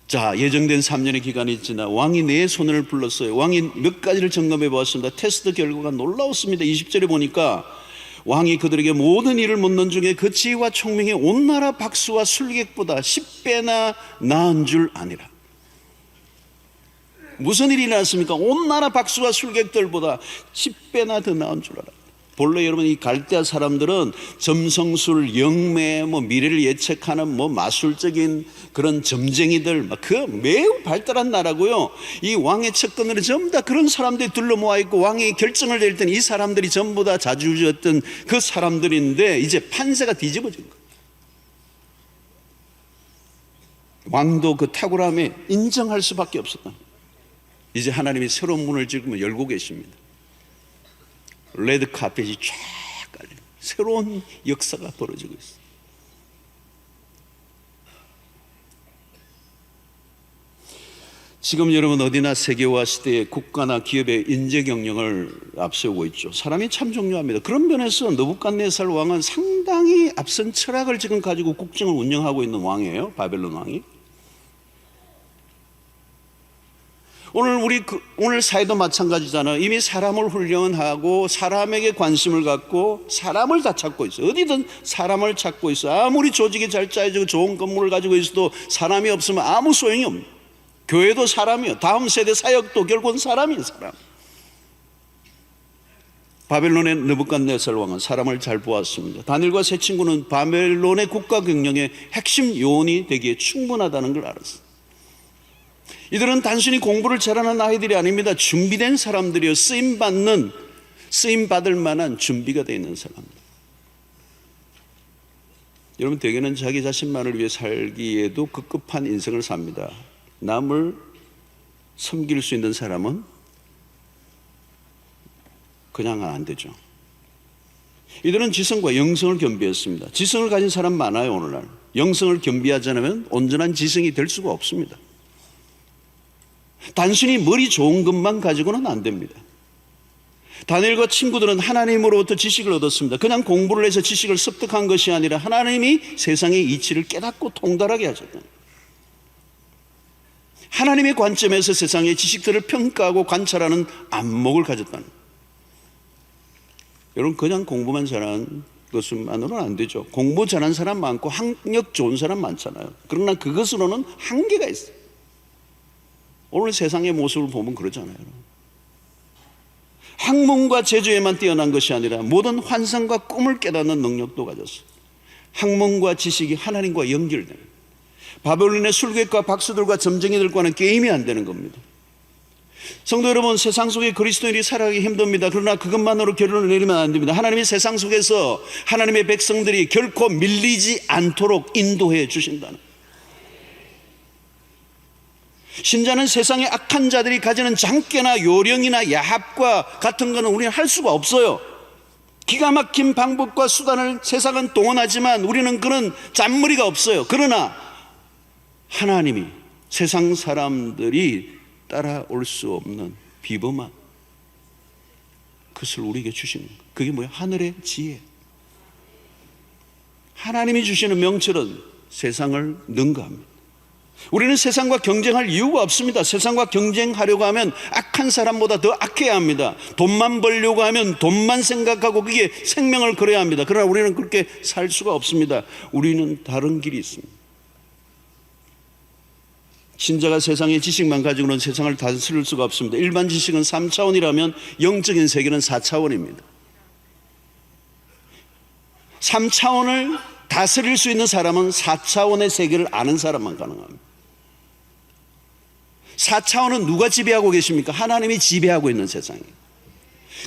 Speaker 2: 자, 예정된 3년의 기간이 지나 왕이 네 손을 불렀어요. 왕이 몇 가지를 점검해 보았습니다. 테스트 결과가 놀라웠습니다. 20절에 보니까 왕이 그들에게 모든 일을 묻는 중에 그 지혜와 총명이 온 나라 박수와 술객보다 10배나 나은 줄 아니라. 무슨 일이 일어났습니까? 온 나라 박수와 술객들보다 10배나 더 나은 줄 알아. 본래 여러분, 이 갈대아 사람들은 점성술, 영매, 미래를 예측하는 마술적인 그런 점쟁이들, 그 매우 발달한 나라고요. 이 왕의 측근들은 전부 다 그런 사람들이 둘러 모아 있고, 왕이 결정을 내릴 때는 이 사람들이 전부 다 자주지었던 그 사람들인데, 이제 판세가 뒤집어진 거예요. 왕도 그 탁월함에 인정할 수밖에 없었다. 이제 하나님이 새로운 문을 지금 열고 계십니다. 레드 카펫이 쫙 깔려, 새로운 역사가 벌어지고 있어요. 지금 여러분 어디나 세계화 시대에 국가나 기업의 인재 경영을 앞세우고 있죠. 사람이 참 중요합니다. 그런 면에서 느부갓네살 왕은 상당히 앞선 철학을 지금 가지고 국정을 운영하고 있는 왕이에요. 바벨론 왕이. 오늘 사회도 마찬가지잖아요. 이미 사람을 훈련하고 사람에게 관심을 갖고 사람을 다 찾고 있어요. 어디든 사람을 찾고 있어요. 아무리 조직이 잘 짜여지고 좋은 건물을 가지고 있어도 사람이 없으면 아무 소용이 없는, 교회도 사람이요, 다음 세대 사역도 결국은 사람이에요. 사람. 바벨론의 느부갓네살 왕은 사람을 잘 보았습니다. 다니엘과 세 친구는 바벨론의 국가 경영의 핵심 요원이 되기에 충분하다는 걸 알았어요. 이들은 단순히 공부를 잘하는 아이들이 아닙니다. 준비된 사람들이요, 쓰임받을 만한 준비가 되어 있는 사람들. 여러분, 대개는 자기 자신만을 위해 살기에도 급급한 인생을 삽니다. 남을 섬길 수 있는 사람은 그냥 안 되죠. 이들은 지성과 영성을 겸비했습니다. 지성을 가진 사람 많아요. 오늘날 영성을 겸비하지 않으면 온전한 지성이 될 수가 없습니다. 단순히 머리 좋은 것만 가지고는 안 됩니다. 다니엘과 친구들은 하나님으로부터 지식을 얻었습니다. 그냥 공부를 해서 지식을 습득한 것이 아니라 하나님이 세상의 이치를 깨닫고 통달하게 하셨다. 하나님의 관점에서 세상의 지식들을 평가하고 관찰하는 안목을 가졌다는. 여러분, 그냥 공부만 잘하는 것만으로는 안 되죠. 공부 잘하는 사람 많고 학력 좋은 사람 많잖아요. 그러나 그것으로는 한계가 있어요. 오늘 세상의 모습을 보면 그러잖아요. 학문과 재주에만 뛰어난 것이 아니라 모든 환상과 꿈을 깨닫는 능력도 가졌어요. 학문과 지식이 하나님과 연결되는, 바벨론의 술객과 박수들과 점쟁이들과는 게임이 안 되는 겁니다. 성도 여러분, 세상 속에 그리스도인이 살아가기 힘듭니다. 그러나 그것만으로 결론을 내리면 안 됩니다. 하나님이 세상 속에서 하나님의 백성들이 결코 밀리지 않도록 인도해 주신다는. 신자는 세상의 악한 자들이 가지는 장깨나 요령이나 야합과 같은 것은 우리는 할 수가 없어요. 기가 막힌 방법과 수단을 세상은 동원하지만 우리는 그런 잔머리가 없어요. 그러나 하나님이 세상 사람들이 따라올 수 없는 비범한 그것을 우리에게 주시는 거예요. 그게 뭐예요? 하늘의 지혜. 하나님이 주시는 명철은 세상을 능가합니다. 우리는 세상과 경쟁할 이유가 없습니다. 세상과 경쟁하려고 하면 악한 사람보다 더 악해야 합니다. 돈만 벌려고 하면 돈만 생각하고 그게 생명을 걸어야 합니다. 그러나 우리는 그렇게 살 수가 없습니다. 우리는 다른 길이 있습니다. 신자가 세상의 지식만 가지고는 세상을 다스릴 수가 없습니다. 일반 지식은 3차원이라면 영적인 세계는 4차원입니다. 3차원을 다스릴 수 있는 사람은 4차원의 세계를 아는 사람만 가능합니다. 4차원은 누가 지배하고 계십니까? 하나님이 지배하고 있는 세상이에요.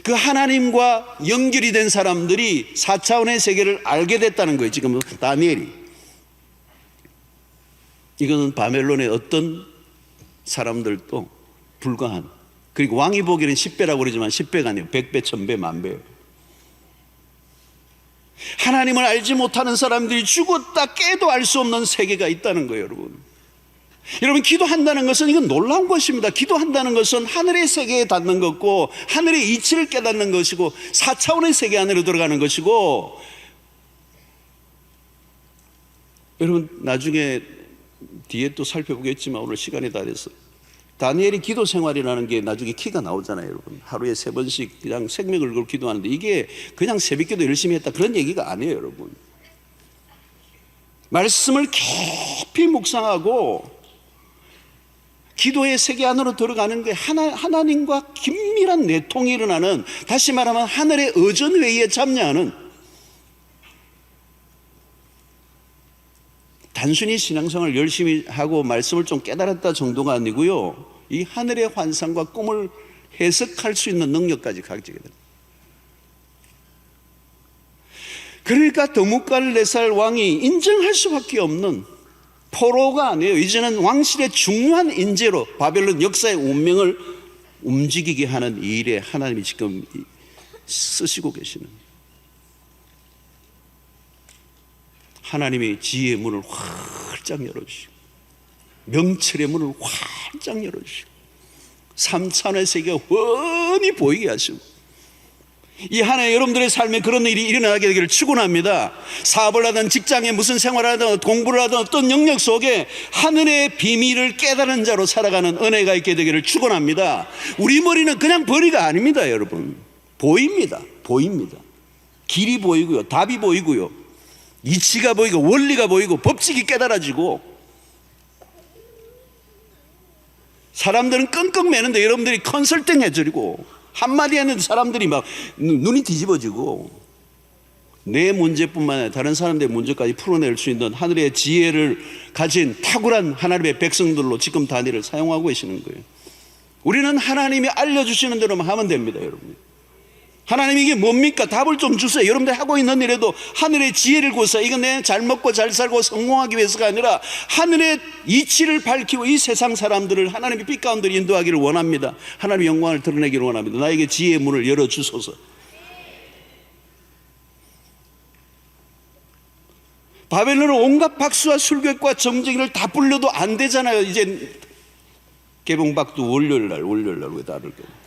Speaker 2: 그 하나님과 연결이 된 사람들이 4차원의 세계를 알게 됐다는 거예요. 지금 다니엘이. 이거는 바벨론의 어떤 사람들도 불가한, 그리고 왕이 보기에는 10배라고 그러지만 10배가 아니에요. 100배, 1000배, 만배예요. 하나님을 알지 못하는 사람들이 죽었다 깨도 알 수 없는 세계가 있다는 거예요, 여러분. 여러분, 기도한다는 것은 이건 놀라운 것입니다. 기도한다는 것은 하늘의 세계에 닿는 것고 하늘의 이치를 깨닫는 것이고 4차원의 세계 안으로 들어가는 것이고, 여러분 나중에 뒤에 또 살펴보겠지만 오늘 시간이 다 돼서 다니엘이 기도 생활이라는 게 나중에 키가 나오잖아요, 여러분. 하루에 3번씩 그냥 생명을 걸고 기도하는데 이게 그냥 새벽기도 열심히 했다 그런 얘기가 아니에요, 여러분. 말씀을 깊이 묵상하고 기도의 세계 안으로 들어가는 게 하나님과 긴밀한 내통이 일어나는, 다시 말하면 하늘의 의전회의에 참여하는, 단순히 신앙생활을 열심히 하고 말씀을 좀 깨달았다 정도가 아니고요, 이 하늘의 환상과 꿈을 해석할 수 있는 능력까지 가지게 됩니다. 그러니까 드무갈네살 왕이 인정할 수밖에 없는, 포로가 아니에요. 이제는 왕실의 중요한 인재로 바벨론 역사의 운명을 움직이게 하는 이 일에 하나님이 지금 쓰시고 계시는, 하나님이 지혜의 문을 활짝 열어주시고 명철의 문을 활짝 열어주시고 3차원의 세계가 훤히 보이게 하시고, 이 하나의 여러분들의 삶에 그런 일이 일어나게 되기를 축원합니다. 사업을 하든 직장에 무슨 생활을 하든 공부를 하든 어떤 영역 속에 하늘의 비밀을 깨달은 자로 살아가는 은혜가 있게 되기를 축원합니다. 우리 머리는 그냥 머리가 아닙니다, 여러분. 보입니다. 길이 보이고요, 답이 보이고요, 이치가 보이고 원리가 보이고 법칙이 깨달아지고, 사람들은 끙끙 매는데 여러분들이 컨설팅 해드리고 한마디 했는데 사람들이 막 눈이 뒤집어지고, 내 문제뿐만 아니라 다른 사람들의 문제까지 풀어낼 수 있는 하늘의 지혜를 가진 탁월한 하나님의 백성들로 지금 다니엘을 사용하고 계시는 거예요. 우리는 하나님이 알려주시는 대로만 하면 됩니다, 여러분. 하나님 이게 뭡니까? 답을 좀 주세요. 여러분들 하고 있는 일에도 하늘의 지혜를 구하세요. 이건 내 잘 먹고 잘 살고 성공하기 위해서가 아니라 하늘의 이치를 밝히고 이 세상 사람들을 하나님의 빛 가운데 인도하기를 원합니다. 하나님의 영광을 드러내기를 원합니다. 나에게 지혜의 문을 열어주소서. 바벨론은 온갖 박수와 술객과 정쟁이를 다 불러도 안 되잖아요. 이제 개봉박도 월요일날 왜 다를 거예요.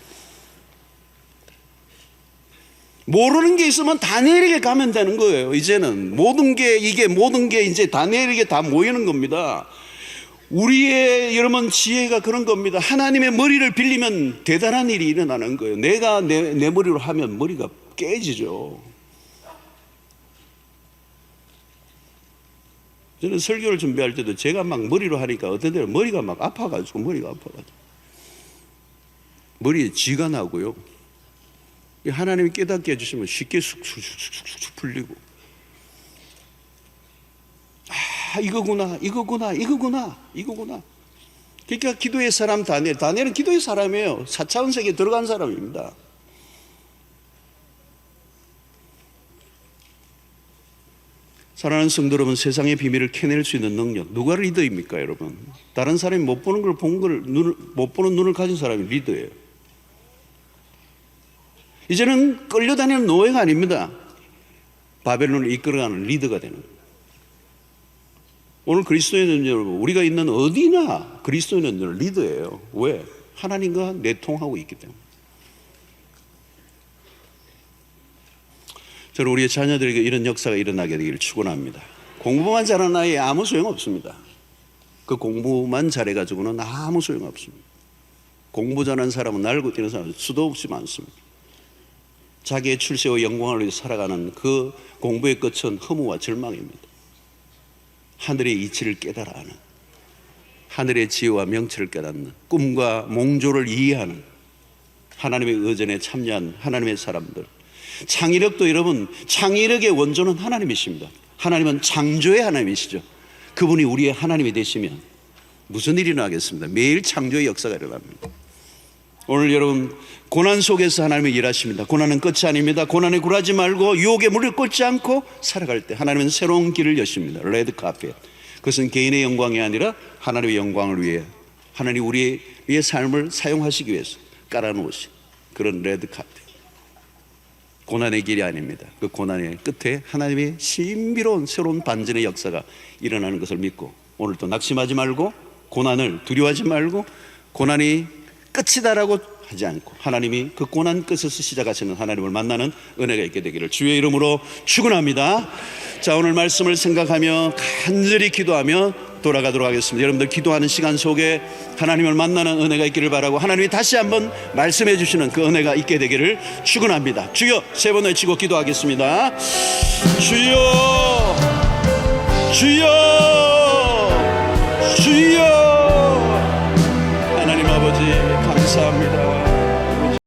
Speaker 2: 모르는 게 있으면 다니엘에게 가면 되는 거예요. 이제는 모든 게 이제 다니엘에게 다 모이는 겁니다. 우리의 여러분 지혜가 그런 겁니다. 하나님의 머리를 빌리면 대단한 일이 일어나는 거예요. 내가 내 머리로 하면 머리가 깨지죠. 저는 설교를 준비할 때도 제가 막 머리로 하니까 어떤 때는 머리가 막 아파가지고 머리에 쥐가 나고요. 하나님이 깨닫게 해주시면 쉽게 쑥쑥 풀리고, 이거구나. 그러니까 기도의 사람 다니엘은 기도의 사람이에요. 4차원 세계에 들어간 사람입니다. 사랑하는 성도 여러분, 세상의 비밀을 캐낼 수 있는 능력, 누가 리더입니까, 여러분? 다른 사람이 못 보는 걸 못 보는 눈을 가진 사람이 리더예요. 이제는 끌려다니는 노예가 아닙니다. 바벨론을 이끌어가는 리더가 되는 거예요. 오늘 그리스도인은 여러분, 우리가 있는 어디나 그리스도인은 리더예요. 왜? 하나님과 내통하고 있기 때문에. 저는 우리의 자녀들에게 이런 역사가 일어나게 되기를 축원합니다. 공부만 잘하는 아이에 아무 소용없습니다. 그 공부만 잘해가지고는 아무 소용없습니다. 공부 잘하는 사람은 날고 뛰는 사람은 수도 없이 많습니다. 자기의 출세와 영광을 위해 살아가는 그 공부의 끝은 허무와 절망입니다. 하늘의 이치를 깨달아 하는, 하늘의 지혜와 명체를 깨닫는, 꿈과 몽조를 이해하는 하나님의 의전에 참여한 하나님의 사람들. 창의력도 여러분, 창의력의 원조는 하나님이십니다. 하나님은 창조의 하나님이시죠. 그분이 우리의 하나님이 되시면 무슨 일이 일어나겠습니다. 매일 창조의 역사가 일어납니다. 오늘 여러분, 고난 속에서 하나님이 일하십니다. 고난은 끝이 아닙니다. 고난에 굴하지 말고 유혹에 물을 끓지 않고 살아갈 때 하나님은 새로운 길을 여십니다. 레드 카펫. 그것은 개인의 영광이 아니라 하나님의 영광을 위해, 하나님 우리의 삶을 사용하시기 위해서 깔아놓으신 그런 레드 카펫. 고난의 길이 아닙니다. 그 고난의 끝에 하나님의 신비로운 새로운 반전의 역사가 일어나는 것을 믿고, 오늘도 낙심하지 말고 고난을 두려워하지 말고 고난이 끝이다라고 하지 않고 하나님이 그 고난 끝에서 시작하시는 하나님을 만나는 은혜가 있게 되기를 주의 이름으로 축원합니다. 자, 오늘 말씀을 생각하며 간절히 기도하며 돌아가도록 하겠습니다. 여러분들 기도하는 시간 속에 하나님을 만나는 은혜가 있기를 바라고, 하나님이 다시 한번 말씀해 주시는 그 은혜가 있게 되기를 축원합니다. 주여, 세 번 외치고 기도하겠습니다. 주여, 주여.